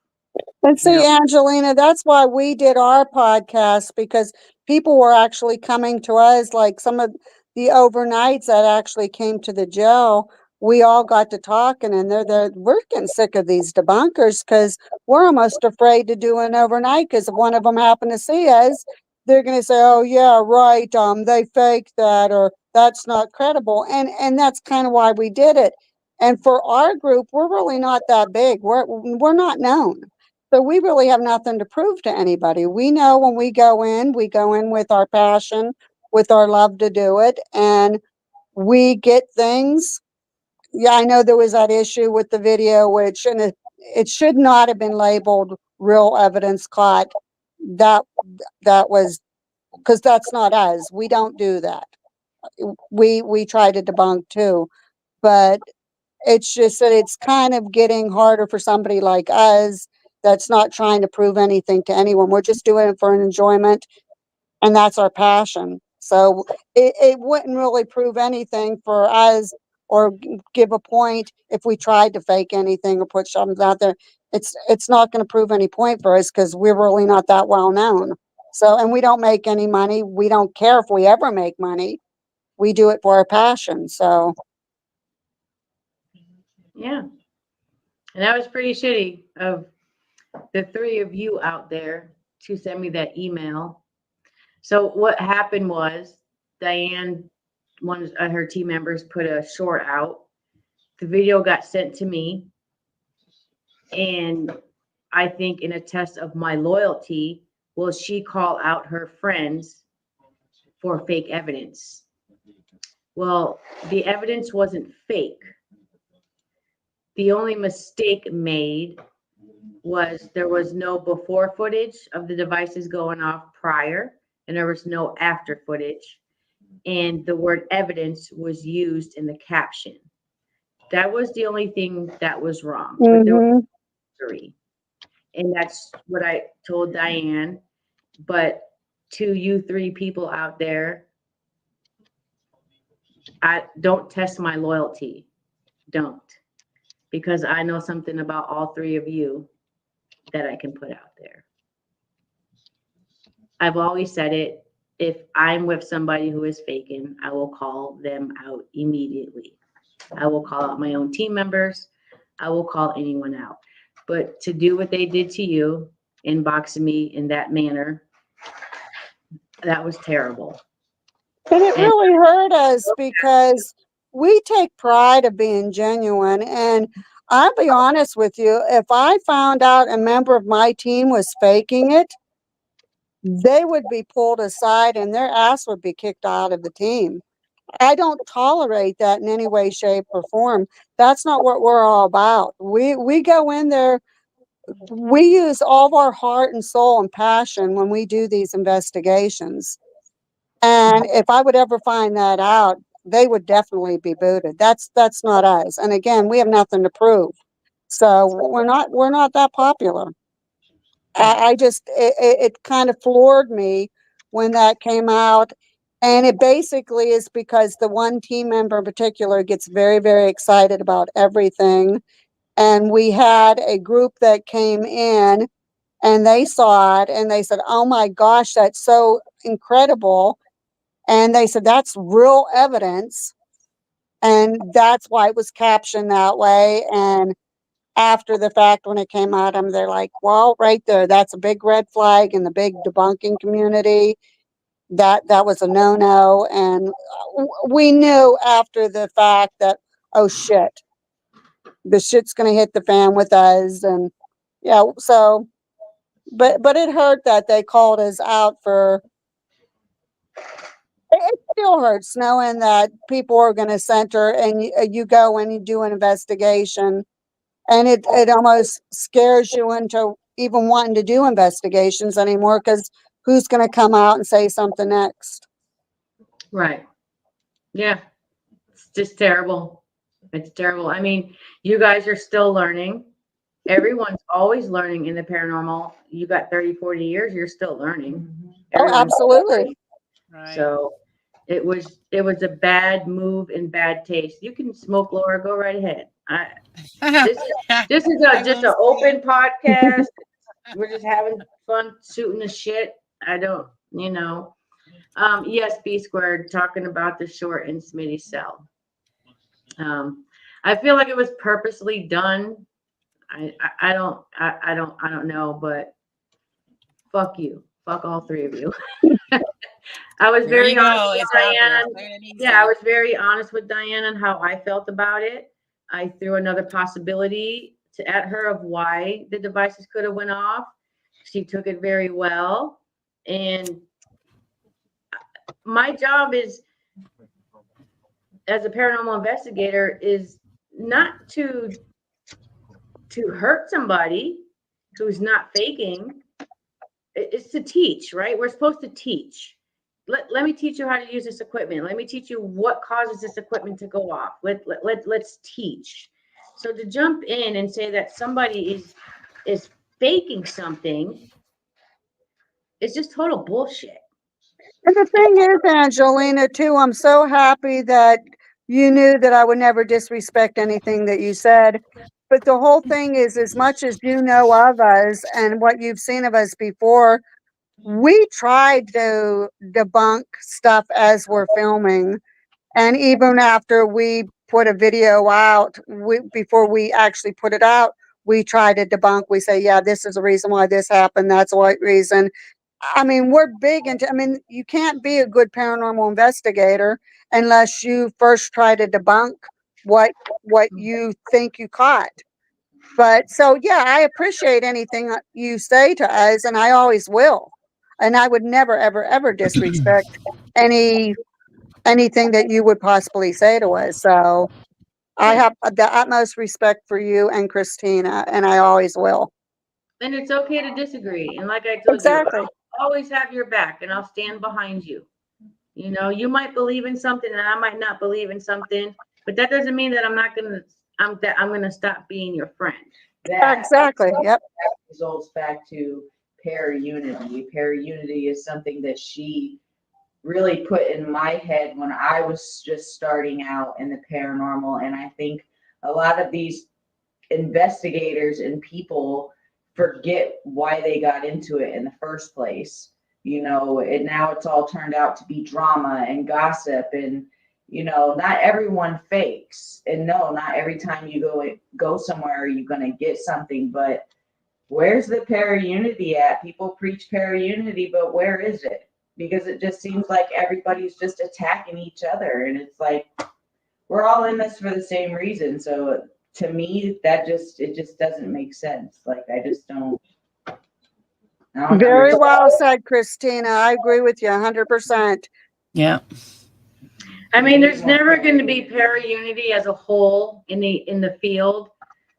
And see, You know? Angelina, that's why we did our podcast, because people were actually coming to us, like some of the overnights that actually came to the jail. We all got to talking, and we're getting sick of these debunkers because we're almost afraid to do an overnight because if one of them happened to see us, they're going to say, "Oh yeah, right, they faked that," or "That's not credible," and that's kind of why we did it. And for our group, we're really not that big. We're not known. So we really have nothing to prove to anybody. We know when we go in with our passion, with our love to do it, and we get things. Yeah, I know there was that issue with the video, which, and it should not have been labeled real evidence caught. That was, because that's not us. We don't do that. We try to debunk too, but it's just that it's kind of getting harder for somebody like us that's not trying to prove anything to anyone. We're just doing it for an enjoyment, and that's our passion. So it wouldn't really prove anything for us or give a point if we tried to fake anything or put something out there. It's not going to prove any point for us because we're really not that well known. So, and we don't make any money. We don't care if we ever make money. We do it for our passion. So. Yeah. And that was pretty shitty of the three of you out there to send me that email. So what happened was Diane, one of her team members, put a short out. The video got sent to me. And I think in a test of my loyalty, will she call out her friends for fake evidence? Well, the evidence wasn't fake. The only mistake made was there was no before footage of the devices going off prior, and there was no after footage. And the word evidence was used in the caption. That was the only thing that was wrong. But there was three. And that's what I told Diane. But to you three people out there, I don't test my loyalty. Don't. Because I know something about all three of you that I can put out there. I've always said it. If I'm with somebody who is faking, I will call them out immediately. I will call out my own team members. I will call anyone out. But to do what they did to you, inboxing me in that manner. That was terrible. And it And really hurt us because we take pride of being genuine. And I'll be honest with you, if I found out a member of my team was faking it, they would be pulled aside and their ass would be kicked out of the team. I don't tolerate that in any way, shape, or form. That's not what we're all about. We go in there, we use all of our heart and soul and passion when we do these investigations. And if I would ever find that out, they would definitely be booted. That's not us. And again, we have nothing to prove. So we're not that popular. I just it kind of floored me when that came out. And it basically is because the one team member in particular gets very, very excited about everything. And we had a group that came in and they saw it and they said, "Oh my gosh, that's so incredible." And they said, "That's real evidence." And that's why it was captioned that way. And after the fact, when it came out, they're like, "Well, right there, that's a big red flag in the big debunking community. That was a no-no." And we knew after the fact that, oh shit, the shit's gonna hit the fan with us. And yeah, so but it hurt that they called us out for it. Still hurts knowing that people are going to center and you go and you do an investigation, and it almost scares you into even wanting to do investigations anymore, because who's going to come out and say something next? right. Yeah. It's just terrible. It's terrible. I mean, you guys are still learning. Everyone's always learning in the paranormal. You got 30, 40 years, you're still learning. Oh, Everyone's still absolutely. learning. Right. So it was a bad move and bad taste. You can smoke, Laura, go right ahead. This is just an open podcast. We're just having fun shooting the shit. I don't, yes, B squared talking about the short and Smitty cell. I feel like it was purposely done. I don't know, but fuck you. Fuck all three of you. I was There very you honest go. with It's out there. Diane. Plain and easy. Yeah, I was very honest with Diane on how I felt about it. I threw another possibility at her of why the devices could have went off. She took it very well. And my job is, as a paranormal investigator, is not to hurt somebody who's not faking. It's to teach, right? We're supposed to teach. Let me teach you how to use this equipment. Let me teach you what causes this equipment to go off. Let's teach. So to jump in and say that somebody is faking something, it's just total bullshit. And the thing is, Angelina, too, I'm so happy that you knew that I would never disrespect anything that you said. But the whole thing is, as much as you know of us and what you've seen of us before, we tried to debunk stuff as we're filming. And even after we put a video out, before we actually put it out, we try to debunk. We say, yeah, this is the reason why this happened. That's the right reason. I mean, we're big into, you can't be a good paranormal investigator unless you first try to debunk what you think you caught. But so, yeah, I appreciate anything you say to us, and I always will. And I would never, ever, ever disrespect anything that you would possibly say to us. So I have the utmost respect for you and Christina, and I always will. And it's okay to disagree. And like I told Exactly. you, I'll always have your back and I'll stand behind you. You might believe in something and I might not believe in something, but that doesn't mean that I'm gonna stop being your friend. Exactly. Yep. That results back to para-unity. Para-unity is something that she really put in my head when I was just starting out in the paranormal. And I think a lot of these investigators and people forget why they got into it in the first place. And now it's all turned out to be drama and gossip, and not everyone fakes. And no, not every time you go somewhere are you going to get something, but where's the para-unity at? People preach para-unity, but where is it? Because it just seems like everybody's just attacking each other, and it's like we're all in this for the same reason. So to me, it just doesn't make sense. Like I just don't. I don't Very understand. well said, Christina. I agree with you 100%. Yeah. I mean, there's never going to be para-unity as a whole in the field.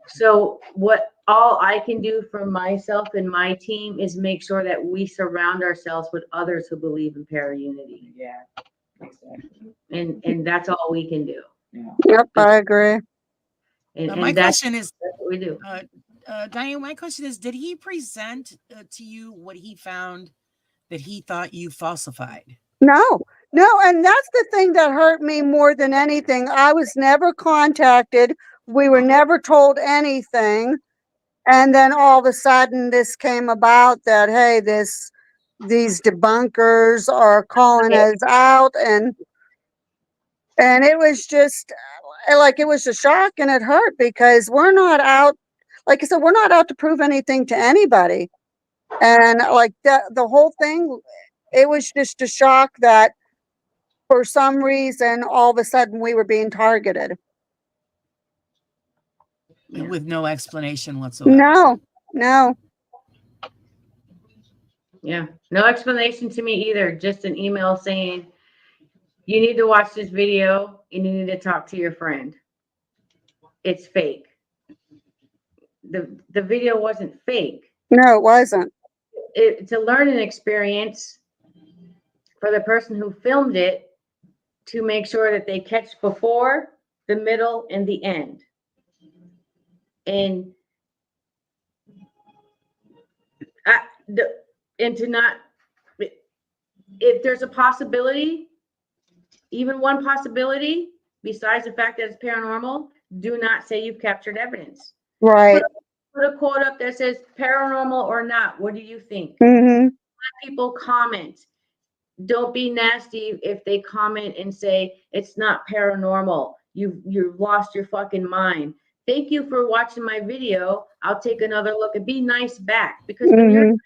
So all I can do for myself and my team is make sure that we surround ourselves with others who believe in para-unity. Yeah, exactly. And that's all we can do. Yeah. Yep, I agree. My question is, that's what we do. Diane, my question is, did he present to you what he found that he thought you falsified? No, and that's the thing that hurt me more than anything. I was never contacted. We were never told anything. And then all of a sudden this came about that, hey, these debunkers are calling us out, and it was just like, it was a shock, and it hurt because we're not out, like I said, we're not out to prove anything to anybody. And like the whole thing, it was just a shock that for some reason, all of a sudden we were being targeted. With no explanation whatsoever. No. Yeah. No explanation to me either. Just an email saying, you need to watch this video and you need to talk to your friend. It's fake. The video wasn't fake. No, it wasn't. It's a learning experience for the person who filmed it to make sure that they catch before, the middle, and the end. And to not, if there's a possibility, even one possibility, besides the fact that it's paranormal, do not say you've captured evidence. Right. Put a quote up that says paranormal or not. What do you think? Mm-hmm. Let people comment. Don't be nasty if they comment and say it's not paranormal. You've lost your fucking mind. Thank you for watching my video. I'll take another look and be nice back, because when you're nice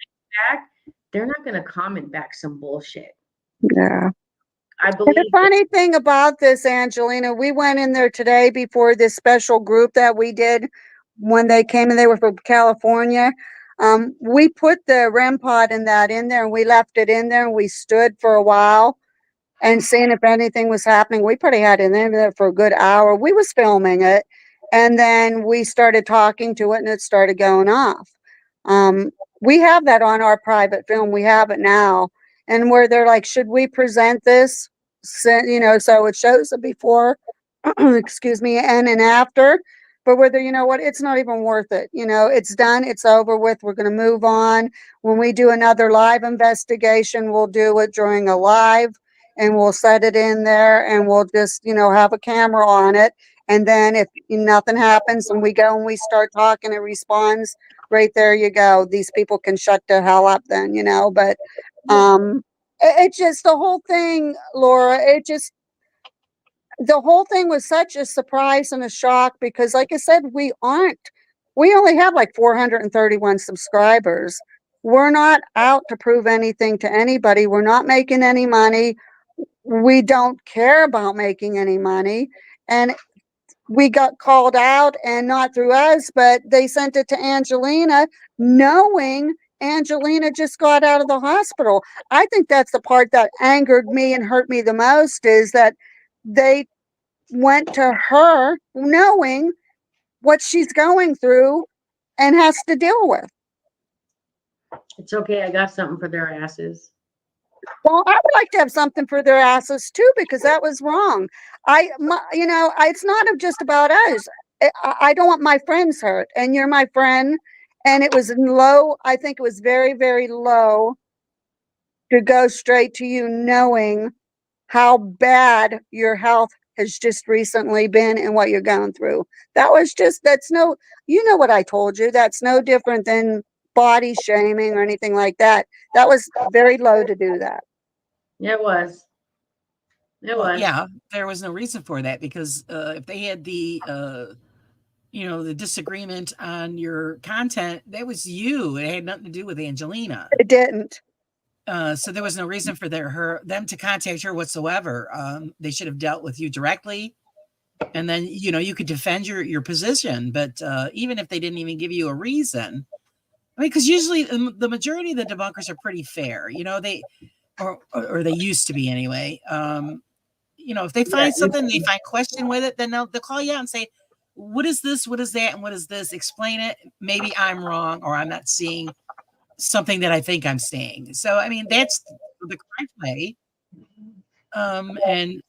back, they're not going to comment back some bullshit. Yeah. I believe the funny thing about this, Angelina, we went in there today before this special group that we did when they came, and they were from California. We put the REM pod in there, and we left it in there, and we stood for a while and seeing if anything was happening. We probably had it in there for a good hour. We was filming it, and then we started talking to it, and it started going off. We have that on our private film. We have it now. And where they're like, should we present this? So it shows the before, excuse me, and an after. But whether, you know what, it's not even worth it. It's done. It's over with. We're going to move on. When we do another live investigation, we'll do it during a live, and we'll set it in there, and we'll just, have a camera on it. And then if nothing happens and we go and we start talking, it responds, right there you go. These people can shut the hell up then, but it just, the whole thing, Laura, the whole thing was such a surprise and a shock because, like I said, we only have like 431 subscribers. We're not out to prove anything to anybody. We're not making any money. We don't care about making any money. And we got called out, and not through us, but they sent it to Angelina, knowing Angelina just got out of the hospital. I think that's the part that angered me and hurt me the most, is that they went to her knowing what she's going through and has to deal with. It's okay. I got something for their asses. Well, I would like to have something for their asses too, because that was wrong. It's not just about us. I don't want my friends hurt, and you're my friend. And it was low. I think it was very, very low to go straight to you, knowing how bad your health has just recently been and what you're going through. You know what I told you. That's no different than body shaming or anything like that. That was very low to do that. Yeah, it was. Yeah, there was no reason for that, because if they had the the disagreement on your content, that was you. It had nothing to do with Angelina. It didn't. So there was no reason for them to contact her whatsoever. They should have dealt with you directly, and then you could defend your position. But even if they didn't even give you a reason, I mean, because usually the majority of the debunkers are pretty fair. They or they used to be anyway. If they find something, they find question with it, then they'll call you out and say, "What is this? What is that? And what is this? Explain it. Maybe I'm wrong, or I'm not seeing something that I think I'm seeing." So, I mean, that's the correct way. And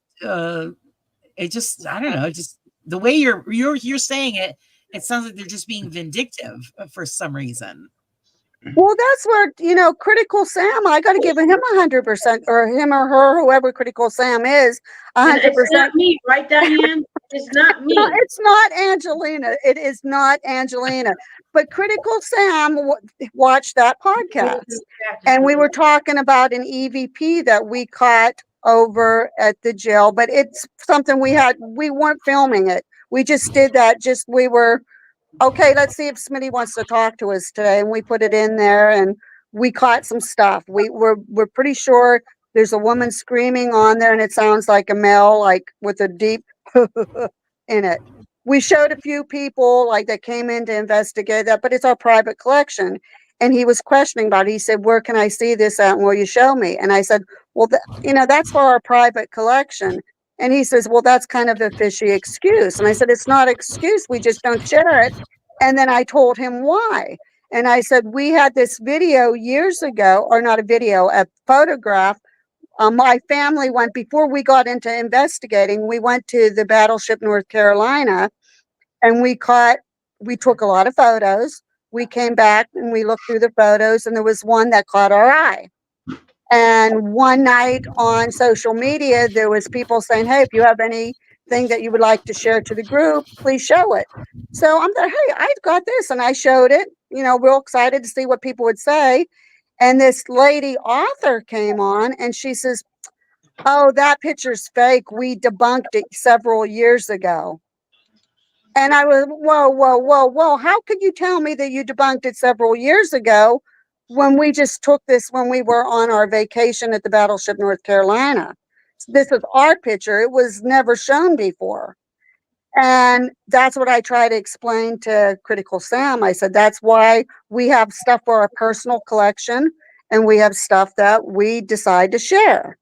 it just, I don't know, just the way you're saying it, it sounds like they're just being vindictive for some reason. Well, that's where, Critical Sam, I got to give him 100%, or him or her, whoever Critical Sam is, 100%. It's not me, right, Diane? It's not me. No, it's not Angelina. It is not Angelina. But Critical Sam watched that podcast, and we were talking about an EVP that we caught over at the jail, but it's something we weren't filming it. We just did that. We were, okay, let's see if Smitty wants to talk to us today. And we put it in there, and we caught some stuff. We're pretty sure there's a woman screaming on there, and it sounds like a male, like with a deep in it. We showed a few people like that came in to investigate that, but it's our private collection. And he was questioning about it. He said, "Where can I see this at? And will you show me?" And I said, "Well, that's for our private collection." And he says, "Well, that's kind of a fishy excuse." And I said, "It's not an excuse. We just don't share it." And then I told him why. And I said, "We had this video years ago, or not a video, a photograph. My family went, before we got into investigating, we went to the Battleship North Carolina, and we took a lot of photos. We came back and we looked through the photos, and there was one that caught our eye. And one night on social media, there was people saying, "Hey, if you have anything that you would like to share to the group, please show it." So I'm there, "Hey, I got this." And I showed it, real excited to see what people would say. And this lady author came on, and she says, "Oh, that picture's fake. We debunked it several years ago." And I was, whoa, whoa, whoa, whoa. How could you tell me that you debunked it several years ago when we just took this when we were on our vacation at the Battleship North Carolina? This is our picture. It was never shown before. And that's what I try to explain to Critical Sam. I said, that's why we have stuff for our personal collection, and we have stuff that we decide to share.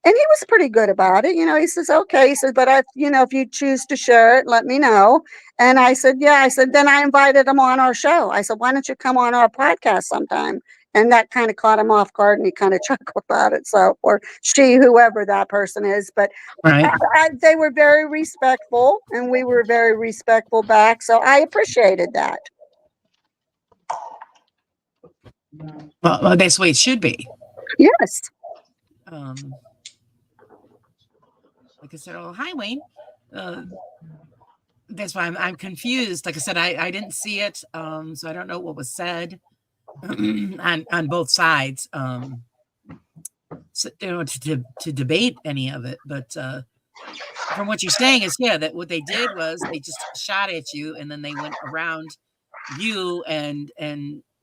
And he was pretty good about it. He says, "Okay." He said, "But if you choose to share it, let me know." And I said, "Yeah." I said, then I invited him on our show. I said, "Why don't you come on our podcast sometime?" And that kind of caught him off guard, and he kind of chuckled about it. So, or she, whoever that person is. But Right. they were very respectful, and we were very respectful back. So I appreciated that. Well, that's the way it should be. Yes. Like I said, "Oh, hi, Wayne." That's why I'm confused. Like I said, I didn't see it, so I don't know what was said on both sides. So, to debate any of it, but from what you're saying is, that what they did was they just shot at you, and then they went around you and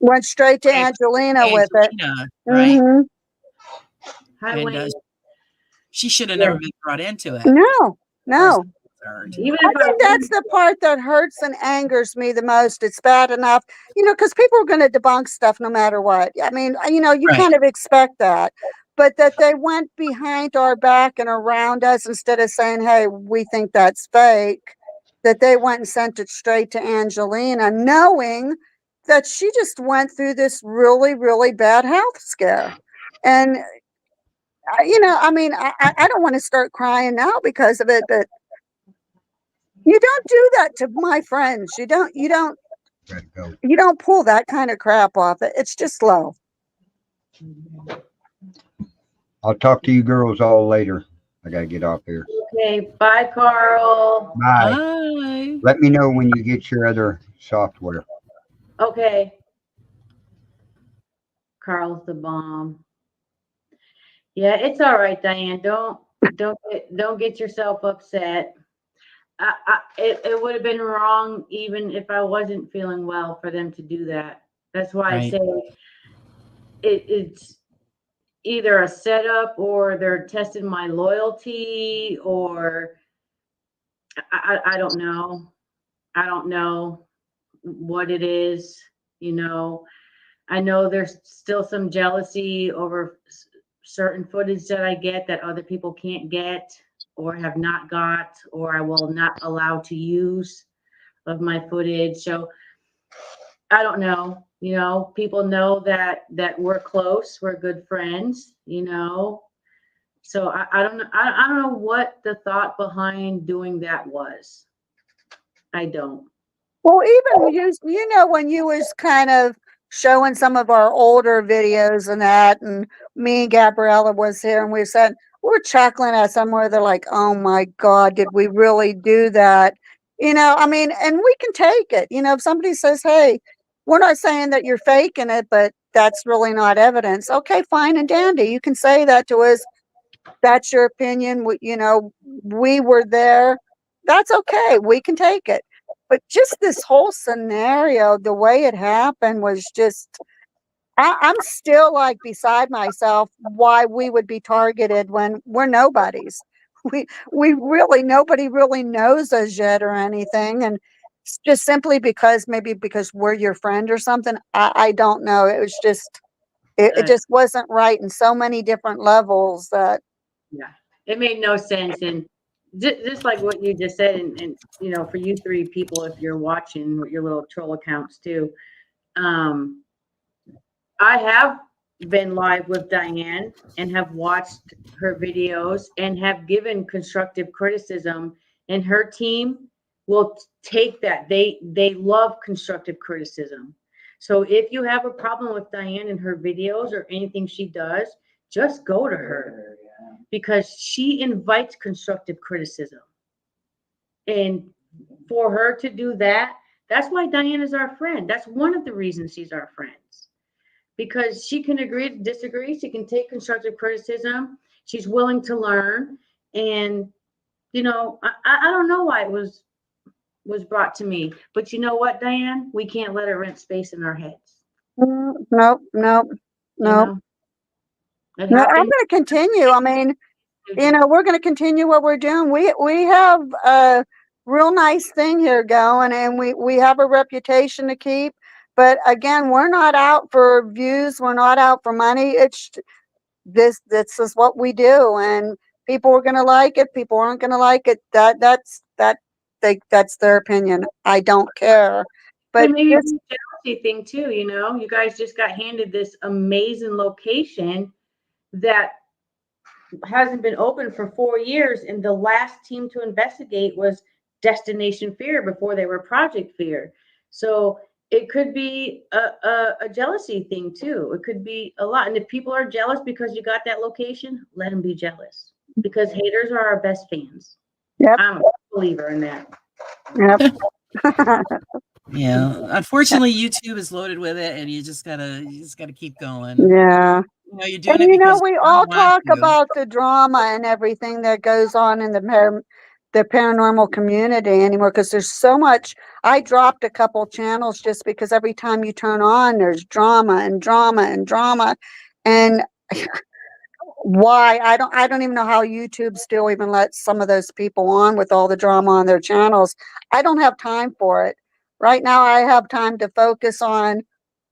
went straight to Angelina with it. Right? Mm-hmm. And she should have never been brought into it. No. Even I think that's the part that hurts and angers me the most. It's bad enough, because people are going to debunk stuff no matter what. I mean, you kind of expect that. But that they went behind our back and around us instead of saying, "Hey, we think that's fake," that they went and sent it straight to Angelina, knowing that she just went through this really, really bad health scare. And, I don't want to start crying now because of it, but you don't do that to my friends. You don't pull that kind of crap off it. It's just low. I'll talk to you girls all later. I gotta get off here. Okay, bye, Carl. Bye. Bye. Let me know when you get your other software. Okay. Carl's the bomb. Yeah, it's all right, Diane. Don't get yourself upset. it would have been wrong even if I wasn't feeling well for them to do that. That's why I Right. say it's either a setup or they're testing my loyalty or I don't know. I don't know what it is, you know. I know there's still some jealousy over certain footage that I get that other people can't get or have not got or I will not allow to use of my footage. So I don't know, you know, people know that we're close, we're good friends, you know. So I don't know. I don't know what the thought behind doing that was. I don't. Well, even you know, when you was kind of showing some of our older videos and that, and me and Gabriella was here, and we said we're chuckling at somewhere. They're like, "Oh my God, did we really do that?" You know, I mean, and we can take it. You know, if somebody says, "Hey, we're not saying that you're faking it, but that's really not evidence." Okay, fine and dandy. You can say that to us. That's your opinion. You know, we were there. That's okay. We can take it. But just this whole scenario, the way it happened was just, I'm still like beside myself why we would be targeted when we're nobodies. We really, nobody really knows us yet or anything. And it's just simply because maybe because we're your friend or something. I don't know. It was just, it Uh, just wasn't right in so many different levels that, yeah, it made no sense. And just like what you just said, and you know, for you three people, if you're watching with your little troll accounts too, um, I have been live with Diane and have watched her videos and have given constructive criticism, and her team will take that. They love constructive criticism. So if you have a problem with Diane and her videos or anything she does, just go to her because she invites constructive criticism. And for her to do that, that's why Diane is our friend. That's one of the reasons she's our friends because she can agree to disagree. She can take constructive criticism. She's willing to learn. And, you know, I don't know why it was brought to me. But you know what, Diane? We can't let it rent space in our heads. nope, nope, You nope. know, it No, I'm happened. going to continue. I mean, you know, we're going to continue what we're doing. We have a real nice thing here going, and we have a reputation to keep. But again, we're not out for views. We're not out for money. It's this is what we do, and people are going to like it. People aren't going to like it. That's their opinion. I don't care. But And maybe just it's a jealousy thing too, you know. You guys just got handed this amazing location that hasn't been open for 4 years, and the last team to investigate was Destination Fear before they were Project Fear. So it could be a jealousy thing too. It could be a lot. And if people are jealous because you got that location, let them be jealous because haters are our best fans. yep, I'm a believer in that. yep. Yeah. Unfortunately, YouTube is loaded with it, and you just gotta keep going. Yeah. You know, you're doing And it you know, because we you all want talk to. about the drama and everything that goes on in the paranormal community anymore because there's so much. I dropped a couple channels just because every time you turn on, there's drama and drama and drama. And why I don't even know how YouTube still even lets some of those people on with all the drama on their channels. I don't have time for it. Right now I have time to focus on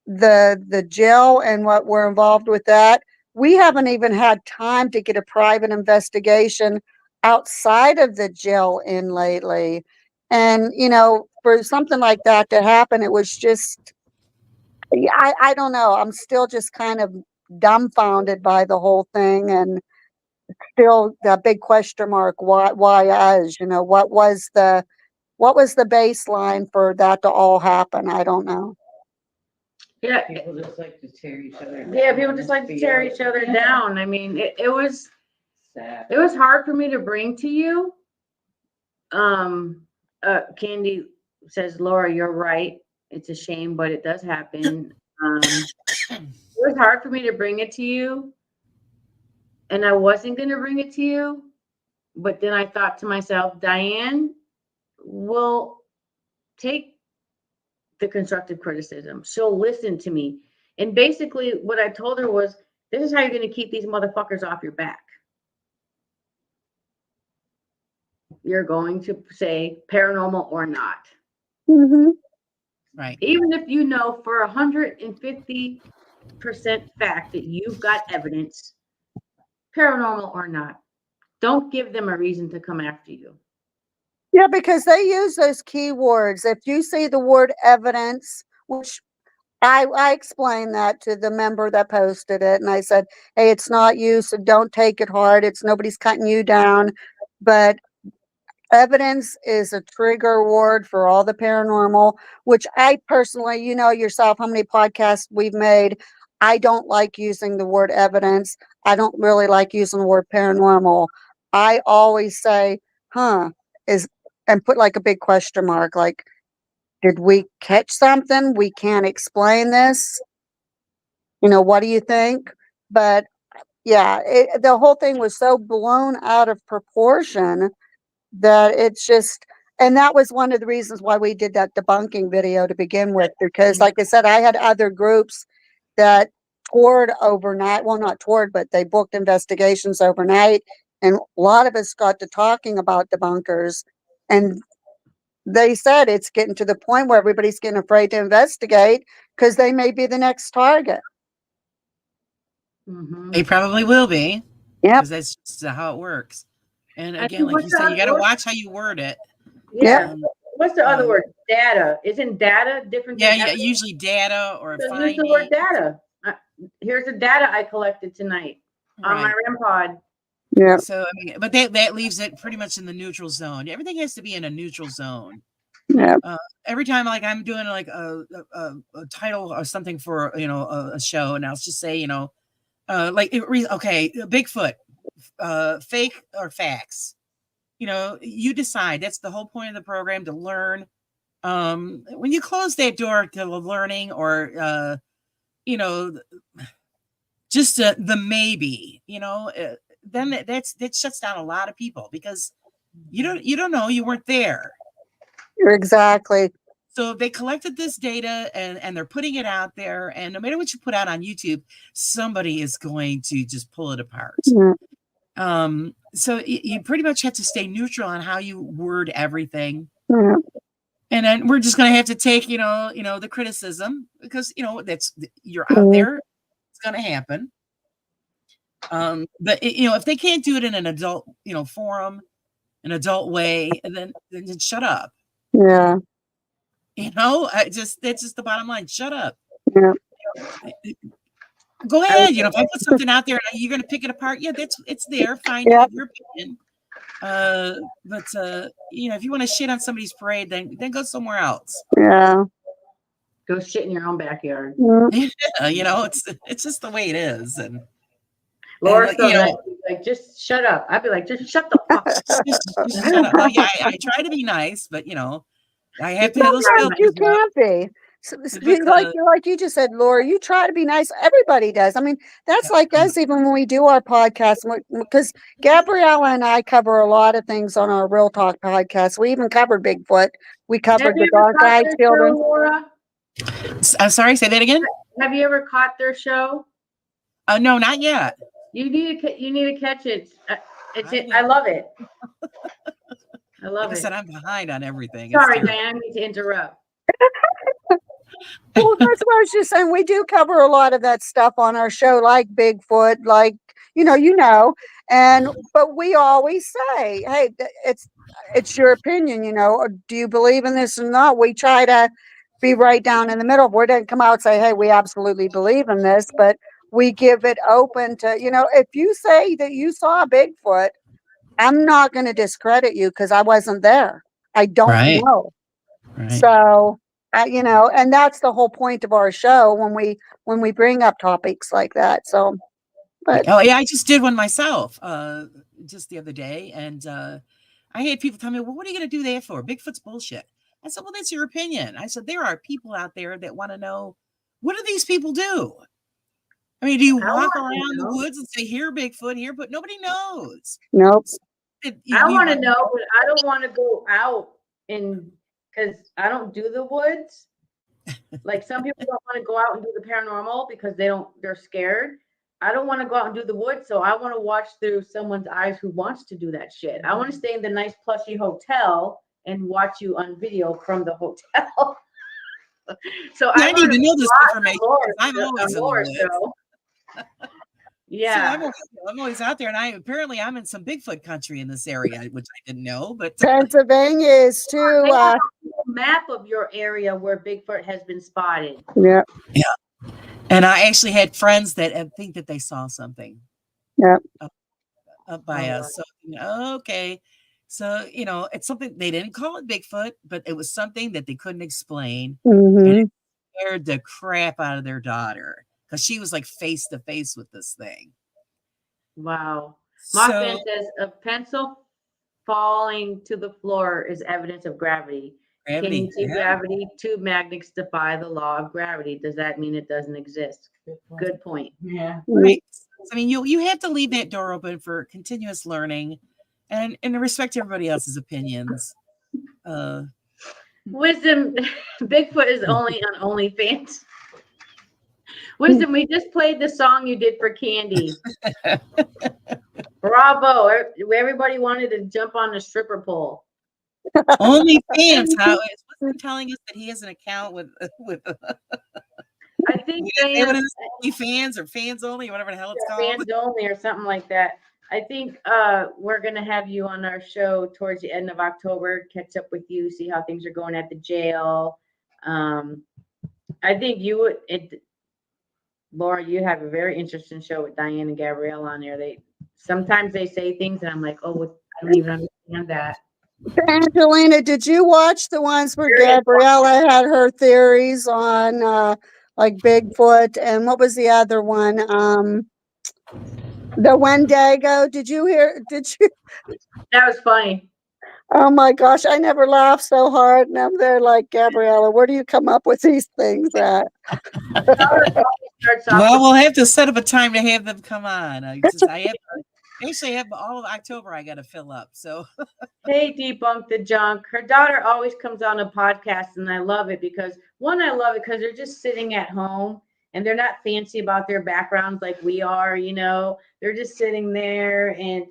the jail and what we're involved with that. We haven't even had time to get a private investigation outside of the jail in lately. And, you know, for something like that to happen, it was just, yeah, I don't know. I'm still just kind of dumbfounded by the whole thing and still the big question mark, why us? You know, what was the baseline for that to all happen? I don't know. Yeah, People just like to tear each other down. yeah, people just like to tear each other down. I mean, it was hard for me to bring to you. Candy says, Laura, you're right. It's a shame, but it does happen. It was hard for me to bring it to you, and I wasn't going to bring it to you. But then I thought to myself, Diane will take the constructive criticism. She'll listen to me. And basically what I told her was, this is how you're going to keep these motherfuckers off your back. You're going to say paranormal or not. Mm-hmm. Right. Even if you know for 150% fact that you've got evidence, paranormal or not, don't give them a reason to come after you. Yeah, because they use those keywords. If you see the word evidence, which I explained that to the member that posted it, and I said, hey, it's not you, so don't take it hard. It's nobody's cutting you down. But evidence is a trigger word for all the paranormal, which I personally, you know yourself, how many podcasts we've made. I don't like using the word evidence. I don't really like using the word paranormal. I always say, and put like a big question mark, like, did we catch something? We can't explain this. What do you think? But yeah, the whole thing was so blown out of proportion that it's just, and that was one of the reasons why we did that debunking video to begin with, because like I said, I had other groups that toured overnight. Well, not toured, but they booked investigations overnight. And a lot of us got to talking about debunkers, and they said it's getting to the point where everybody's getting afraid to investigate because they may be the next target. They probably will be. Yep. Because that's just how it works. And again, like you said, you got to watch how you word it. Yeah. What's the other word? Data. Isn't data different? Yeah, usually data or so use the word data. Here's the data I collected tonight on my REM pod. Yeah. So I mean, but that leaves it pretty much in the neutral zone. Everything has to be in a neutral zone. Yeah. Every time, like I'm doing like a title or something for a show, and I'll just say okay, Bigfoot, fake or facts. You decide. That's the whole point of the program, to learn. When you close that door to learning, or just the maybe, then that shuts down a lot of people, because you don't know, you weren't there. Exactly. So they collected this data and they're putting it out there, and no matter what you put out on YouTube, somebody is going to just pull it apart. Yeah. So you pretty much have to stay neutral on how you word everything. Yeah. And then we're just going to have to take, the criticism, because, you're out there, it's going to happen. But if they can't do it in an adult, forum, an adult way, then shut up. Yeah. That's just the bottom line. Shut up. Yeah. Go ahead. If I put something out there and you're going to pick it apart, yeah, it's there. Fine. You have your opinion. But if you want to shit on somebody's parade, then go somewhere else. Yeah. Go shit in your own backyard. Yeah, it's just the way it is. And Laura, like, just shut up. I'd be like, just shut the fuck up. Just shut up. Well, yeah, I try to be nice, but I have to have those filters. You can't be. Like you just said, Laura, you try to be nice. Everybody does. I mean, that's like us, even when we do our podcast, because Gabriella and I cover a lot of things on our Real Talk podcast. We even covered Bigfoot. We covered the dark-eyed children. Laura? I'm sorry, say that again. Have you ever caught their show? No, not yet. You need to catch it. I love it. I love it. Like I said, I'm behind on everything. Sorry, Diane, I need to interrupt. Well, that's what I was just saying. We do cover a lot of that stuff on our show, like Bigfoot, like but we always say, hey, it's your opinion, do you believe in this or not? We try to be right down in the middle. We didn't come out and say, hey, we absolutely believe in this, but we give it open to, if you say that you saw a Bigfoot, I'm not going to discredit you because I wasn't there. I don't know. Right. So, and that's the whole point of our show when we bring up topics like that. So, I just did one myself just the other day, and I had people tell me, well, what are you going to do that for? Bigfoot's bullshit. I said, well, that's your opinion. I said, there are people out there that want to know, what do these people do? I mean, do you walk around the woods and say, here, Bigfoot, here, but nobody knows. Nope. I want to know, but I don't want to go out and because I don't do the woods. Like some people don't want to go out and do the paranormal because they're scared. I don't want to go out and do the woods, so I want to watch through someone's eyes who wants to do that shit. I want to stay in the nice plushy hotel and watch you on video from the hotel. So I need to know this information. I'm always in the woods. Yeah, so I'm always out there, and I'm in some Bigfoot country in this area, which I didn't know. But Pennsylvania is too. they have a map of your area where Bigfoot has been spotted. Yeah. And I actually had friends that think that they saw something. Yeah. Up by us. So okay. So it's something they didn't call it Bigfoot, but it was something that they couldn't explain. Mm-hmm. And it scared the crap out of their daughter because she was like face to face with this thing. Wow. Mothman says a pencil falling to the floor is evidence of gravity. Can you see gravity? Two magnets defy the law of gravity. Does that mean it doesn't exist? Good point. Yeah. Right. I mean, you have to leave that door open for continuous learning and respect everybody else's opinions. Wisdom, Bigfoot is only on OnlyFans. Wisdom, we just played the song you did for Candy. Bravo. Everybody wanted to jump on the stripper pole. OnlyFans. How is telling us that he has an account with I think OnlyFans or fans only, whatever the hell it's called. Fans only or something like that. I think we're gonna have you on our show towards the end of October, catch up with you, see how things are going at the jail. I think you would Laura, you have a very interesting show with Diane and Gabrielle on there. Sometimes they say things and I'm like, oh, I don't even understand that. Angelina, did you watch the ones where Gabriella had her theories on like Bigfoot, and what was the other one? The Wendigo. Did you? That was funny. Oh my gosh, I never laughed so hard. And I'm there like, Gabriella, where do you come up with these things at? Well, we'll have to set up a time to have them come on. I actually have all of October I got to fill up. So, hey, Debunk the Junk. Her daughter always comes on a podcast, and I love it because I love it because they're just sitting at home and they're not fancy about their backgrounds like we are. They're just sitting there, and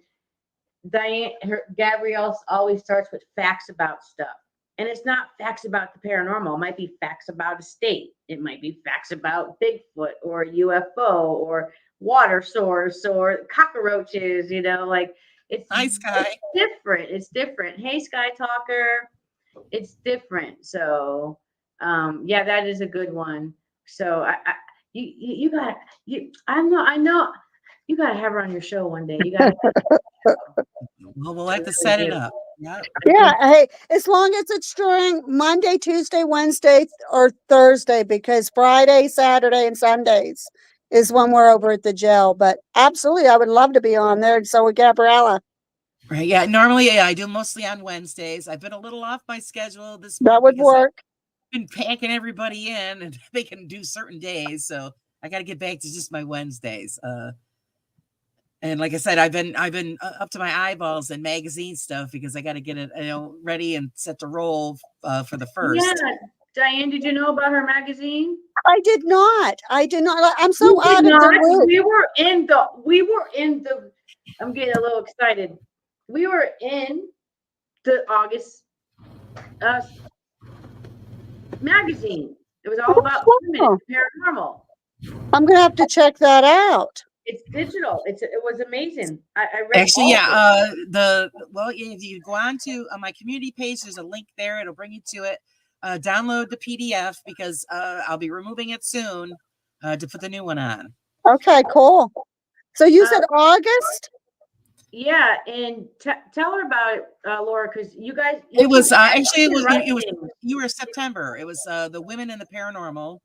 Gabrielle always starts with facts about stuff. And it's not facts about the paranormal. It might be facts about a state. It might be facts about Bigfoot or UFO or water source or cockroaches, it's hi, Sky. It's different. It's different. Hey, Sky Talker. It's different. So, that is a good one. So I know you gotta have her on your show one day. You gotta. Well, we'll have to set it up. Yeah. Hey, as long as it's during Monday, Tuesday, Wednesday, or Thursday, because Friday, Saturday, and Sundays is when we're over at the jail. But absolutely, I would love to be on there. And so would Gabriella. Right. Yeah. Normally, I do mostly on Wednesdays. I've been a little off my schedule this month. That would work. I've been packing everybody in, and they can do certain days. So I got to get back to just my Wednesdays. And like I said, I've been up to my eyeballs in magazine stuff because I got to get it ready and set to roll for the first. Yeah, Diane, did you know about her magazine? I did not. I'm so out of the loop. We were in the. I'm getting a little excited. We were in the August magazine. It was all about women, paranormal. I'm gonna have to check that out. It's digital. It was amazing. I read actually, if you go on to my community page, there's a link there. It'll bring you to it. Download the PDF because I'll be removing it soon to put the new one on. Okay, cool. So you said August? Yeah, and tell her about it, Laura, because you guys. It was you were September. It was the women in the paranormal.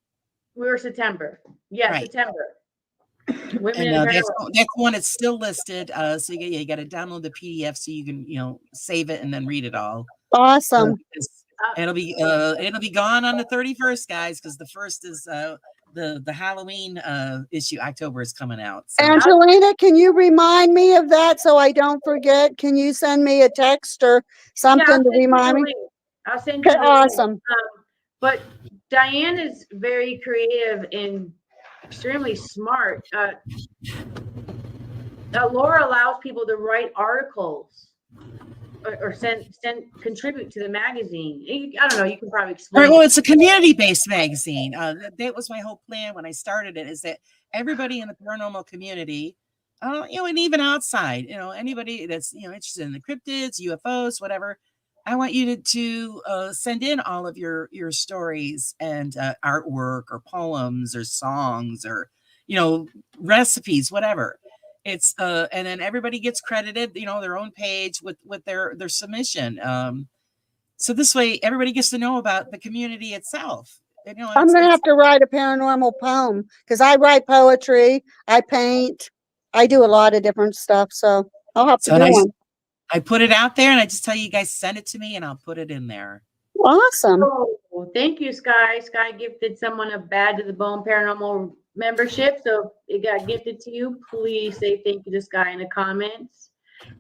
We were September. Yeah, right. September. Women in that's one that's still listed. So you got to download the PDF so you can save it and then read it all. Awesome. It'll be gone on the 31st, guys, because the first is the Halloween issue. October is coming out. So. Angelina, can you remind me of that so I don't forget? Can you send me a text or something to remind me? I'll send you Okay, the link. awesome. But Diane is very creative. But Diane is very creative and extremely smart. Laura allows people to write articles or contribute to the magazine. I don't know. You can probably All explain. right, well, it's a community-based magazine. That was my whole plan when I started it, is that everybody in the paranormal community, and even outside, anybody that's, interested in the cryptids, UFOs, whatever, I want you to send in all of your stories and artwork or poems or songs or, recipes, whatever. It's and then everybody gets credited, their own page with their submission. So this way, everybody gets to know about the community itself. And, I'm going to have to write a paranormal poem because I write poetry, I paint, I do a lot of different stuff. So I'll have to do one. I put it out there and I just tell you guys, send it to me and I'll put it in there. Awesome. Oh, thank you, Sky. Sky gifted someone a Bad to the Bone Paranormal membership. So it got gifted to you. Please say thank you to Sky in the comments.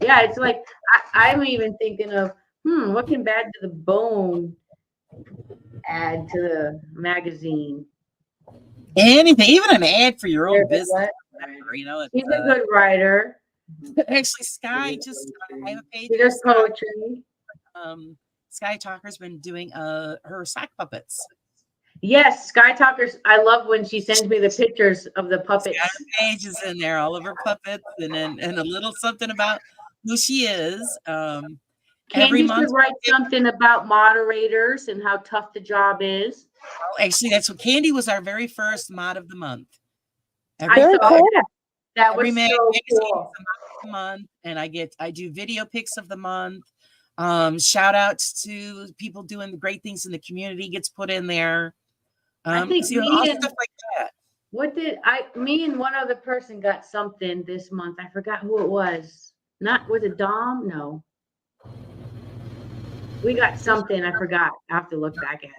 Yeah, it's like, I'm even thinking of, what can Bad to the Bone add to the magazine? Anything, even an ad for your own business. Whatever, She's a good writer. Actually, Sky just I have a page. She does poetry. Sky Talker's been doing her sock puppets. Yes, Sky Talkers. I love when she sends me the pictures of the puppets. Sky page is in there, all of her puppets, and a little something about who she is. Every month, should write something about moderators and how tough the job is. Well, actually, that's what Candy was our very first mod of the month. That was so cool. Month, and I do video pics of the month. Shout outs to people doing the great things in the community gets put in there. I think all stuff like that. Me and one other person got something this month. I forgot who it was. Was it Dom? No. We got something. I forgot. I have to look back at it.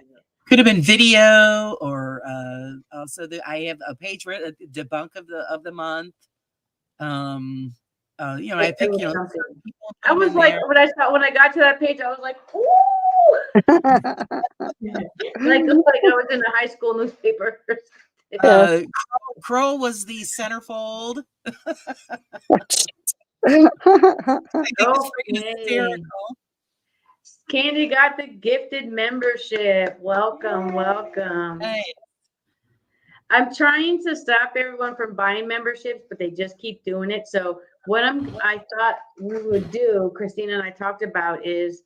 Could have been video, or also I have a page where the debunk of the month. I pick people. I was like, when I got to that page, I was like, ooh. like I was in a high school newspaper. Crow was the centerfold. Candy got the gifted membership. Welcome. Hey. I'm trying to stop everyone from buying memberships, but they just keep doing it. So what I thought we would do, Christina and I talked about, is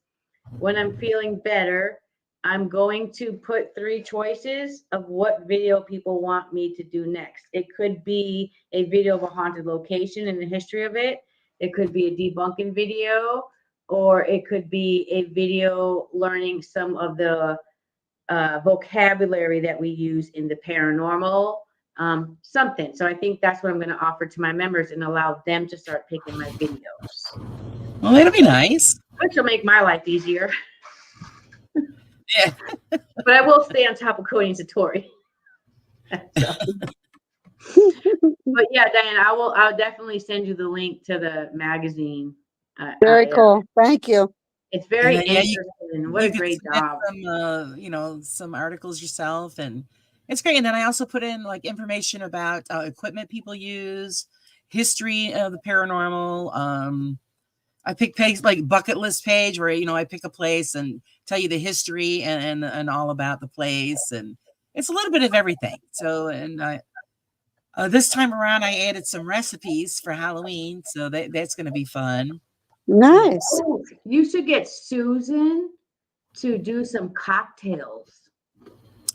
when I'm feeling better, I'm going to put 3 choices of what video people want me to do next. It could be a video of a haunted location and the history of it. It could be a debunking video, or it could be a video learning some of the vocabulary that we use in the paranormal, something. So I think that's what I'm going to offer to my members and allow them to start picking my videos. Well, that'll be nice. Which will make my life easier. Yeah. But I will stay on top of Cody and Satori. But yeah, Diane, I'll definitely send you the link to the magazine. Very cool. Thank you. It's very interesting. What a great job. Some articles yourself, and it's great. And then I also put in like information about equipment people use, history of the paranormal. I pick page like bucket list page where I pick a place and tell you the history and all about the place, and it's a little bit of everything. So this time around I added some recipes for Halloween, so that's going to be fun. Nice. Oh, you should get Susan to do some cocktails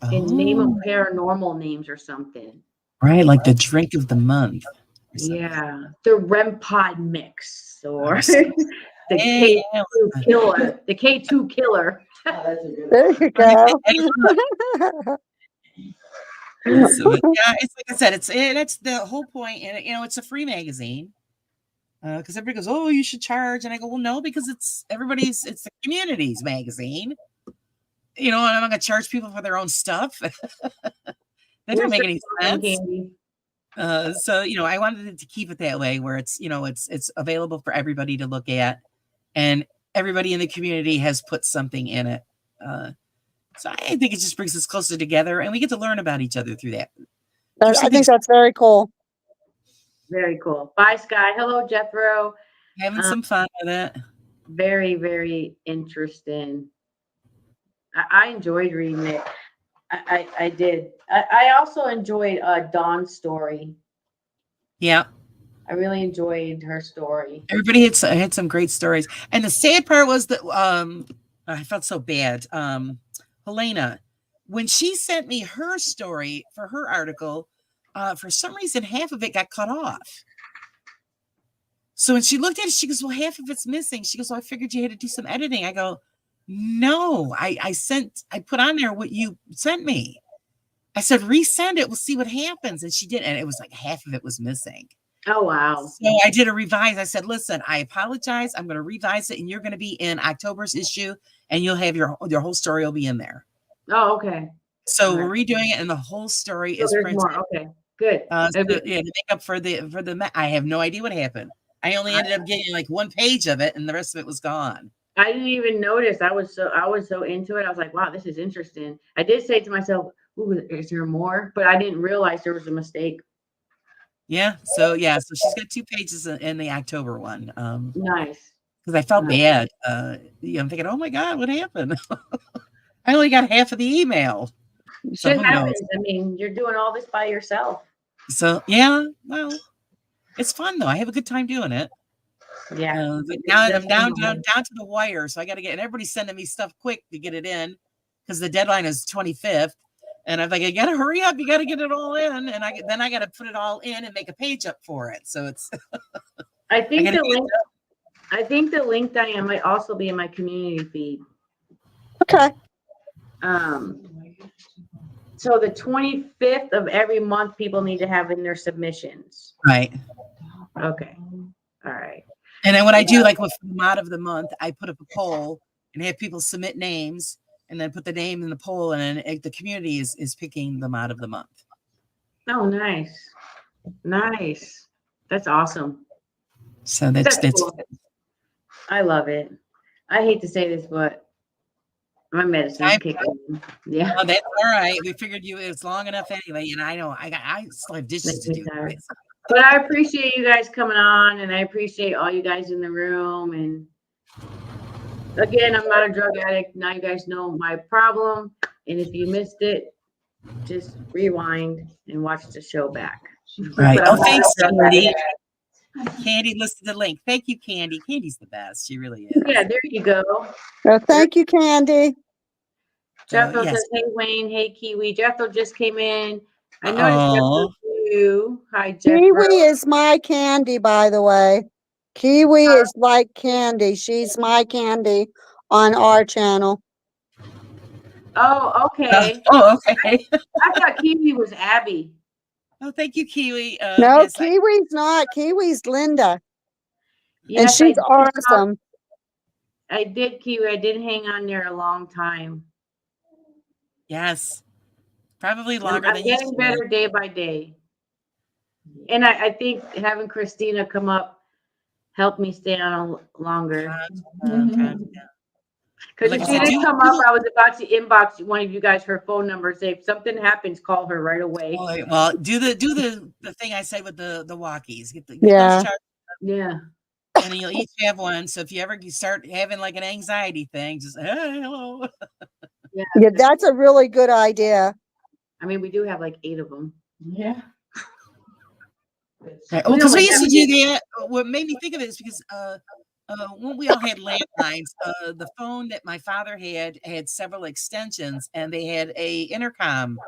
and name them paranormal names or something. Right, like the drink of the month. Yeah, the REM pod mix or the K2 killer. The K2 killer. There you go. So, yeah, it's like I said, that's the whole point, and it's a free magazine. Because everybody goes, oh, you should charge, and I go, well, no, because it's the community's magazine. And I'm not gonna charge people for their own stuff. That don't make any sense. So I wanted to keep it that way, where it's it's available for everybody to look at, and everybody in the community has put something in it. So I think it just brings us closer together, and we get to learn about each other through that. I think that's very cool. Very cool. Bye, Sky. Hello, Jethro. Having some fun with it. Very, very interesting. I enjoyed reading it. I did. I also enjoyed Dawn's story. Yeah. I really enjoyed her story. Everybody had some great stories. And the sad part was that I felt so bad. Helena, when she sent me her story for her article, for some reason, half of it got cut off. So when she looked at it, she goes, well, half of it's missing. She goes, well, I figured you had to do some editing. I go, no, I put on there what you sent me. I said, resend it. We'll see what happens. And she did. And it was like half of it was missing. Oh, wow. So I did a revise. I said, listen, I apologize. I'm going to revise it. And you're going to be in October's issue. And you'll have your whole story will be in there. Oh, okay. So we're redoing it. And the whole story is printed. More. Okay, good. To make up for the, I have no idea what happened. I only ended up getting like one page of it and the rest of it was gone. I didn't even notice. I was so into it. I was like, wow, this is interesting. I did say to myself, ooh, is there more? But I didn't realize there was a mistake. Yeah. So she's got 2 pages in the October one. Nice. Because I felt bad. I'm thinking, oh my God, what happened? I only got half of the email. Shit happens. I mean, you're doing all this by yourself. So yeah, well, it's fun though. I have a good time doing it. Yeah. But now I'm down to the wire, so I got to get. And everybody's sending me stuff quick to get it in because the deadline is 25th. And I'm like, I got to hurry up. You got to get it all in, and I got to put it all in and make a page up for it. So it's. I think the link, Diane, might also be in my community feed. Okay. So the 25th of every month, people need to have in their submissions. Right. Okay. All right. And then what I do, like with the mod of the month, I put up a poll and have people submit names, and then put the name in the poll, and then the community is picking the mod of the month. Oh, nice. Nice. That's awesome. So that's cool. I love it. I hate to say this, but my medicine's kicking in. Yeah. Oh, that's all right. We figured it's long enough anyway, and I know I still have dishes to do. But I appreciate you guys coming on, and I appreciate all you guys in the room. And again, I'm not a drug addict. Now you guys know my problem. And if you missed it, just rewind and watch the show back. Right. Oh, thanks, Candy. Candy listed the link. Thank you, Candy. Candy's the best. She really is. Yeah, there you go. Well, thank you, Candy. Jethro says, hey, Wayne. Hey, Kiwi. Jethro just came in. I noticed Jethro too. Hi, Jethro. Kiwi is my candy, by the way. Kiwi is like candy. She's my candy on our channel. Oh, okay. Okay. I thought Kiwi was Abby. Oh, thank you, Kiwi. No, yes, Kiwi's not. Kiwi's Linda. Yes, and she's awesome. I did, Kiwi. I did hang on there a long time. Yes. Probably longer I'm than getting better day by day. And I think having Christina come up helped me stay on longer. Because if she didn't come up, I was about to inbox one of you guys her phone number. Say if something happens, call her right away. Well, do the thing I say with the walkies. Get yeah. Yeah. And you'll each have one. So if you ever start having like an anxiety thing, just hey, hello. Yeah, that's a really good idea. I mean, we do have like 8 of them. Yeah. Right. Oh, because we used to do that. What made me think of it is because when we all had landlines, the phone that my father had several extensions, and they had a intercom,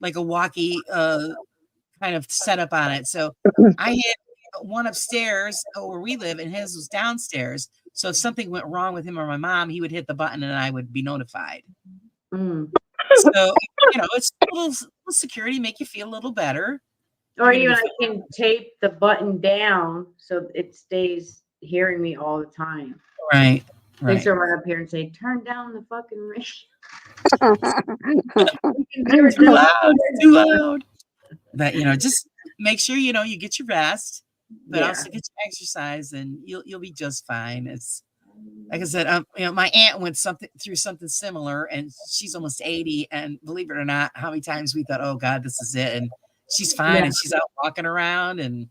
like a walkie kind of setup on it. So I had one upstairs where we live, and his was downstairs. So if something went wrong with him or my mom, he would hit the button, and I would be notified. Mm. So it's a little security, make you feel a little better. Or even I can tape the button down so it stays hearing me all the time. Right. They should run up here and say, "Turn down the fucking radio." Too loud. But just make sure you get your rest, but also get your exercise, and you'll be just fine. like I said, my aunt went through something similar, and she's almost 80. And believe it or not, how many times we thought, "Oh God, this is it," and she's fine, Yeah. and she's out walking around. And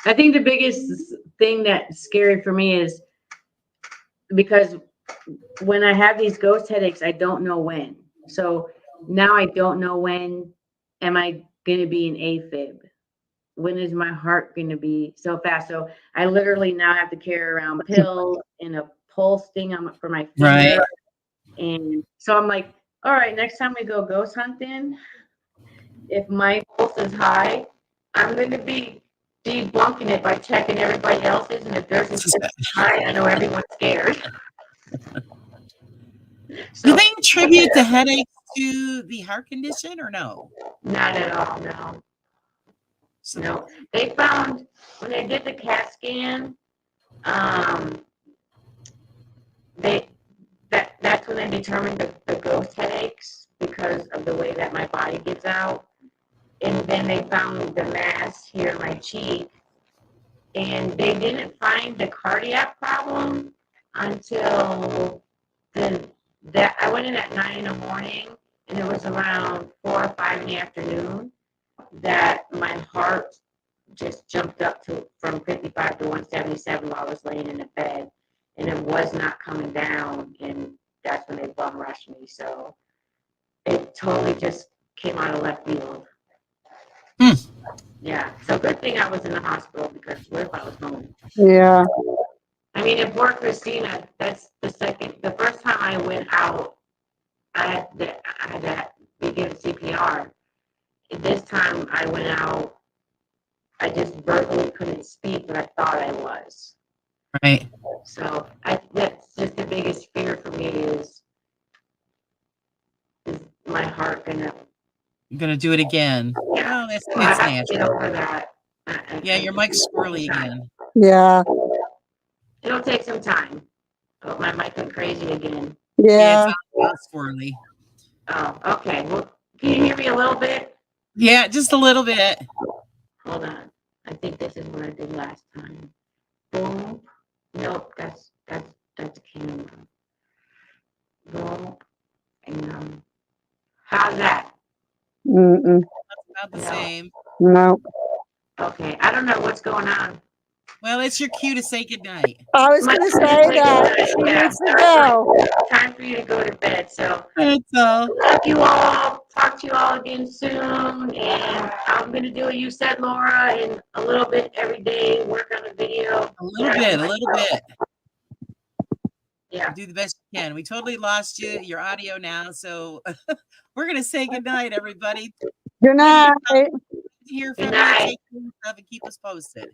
I think the biggest thing that's scary for me is because when I have these ghost headaches, I don't know when. So now I don't know when am I going to be an AFib? When is my heart going to be so fast? So I literally now have to carry around pills and a pulse thing for my finger. Right. And so I'm like, all right, next time we go ghost hunting, if my pulse is high, I'm going to be debunking it by checking everybody else's. And if theirs is high, I know everyone's scared. Do they attribute the headaches to the heart condition or no? Not at all, no. No. They found, when they did the CAT scan, that's when they determined the ghost headaches because of the way that my body gets out. And then they found the mass here in my cheek. And they didn't find the cardiac problem until I went in at 9 in the morning, and it was around 4 or 5 in the afternoon that my heart just jumped up from 55 to 177 while I was laying in the bed, and it was not coming down, and that's when they bum rushed me. So it totally just came out of left field. Yeah, so good thing I was in the hospital, because what if I was home? Yeah. I mean, if poor Christina, that's the first time I went out, I had to begin CPR. This time I went out, I just verbally couldn't speak, but I thought I was. Right. So that's just the biggest fear for me is my heart gonna. You're gonna do it again. Yeah. Oh, that's So I have natural. to get over that. Yeah, your mic's squirrely again. Yeah. It'll take some time. Oh, my mic went crazy again. Yeah, Yeah. it's all squirrely. Oh, okay. Well, can you hear me a little bit? Yeah, just a little bit. Hold on. I think this is what I did last time. Boom. Nope, that's a camera. Boom. And how's that? Mm-mm. About the same. No. Okay. I don't know what's going on. Well, it's your cue to say goodnight. I was going to say that she needs to go. Time for you to go to bed. So That's all. love you all. Talk to you all again soon. And I'm going to do what you said, Laura, and a little bit every day. Work on a video. A little bit. Yeah. Do the best you can. We totally lost your audio now, so we're gonna say goodnight, everybody. Good night. Hear from Good you. night. Take care of yourself and keep us posted.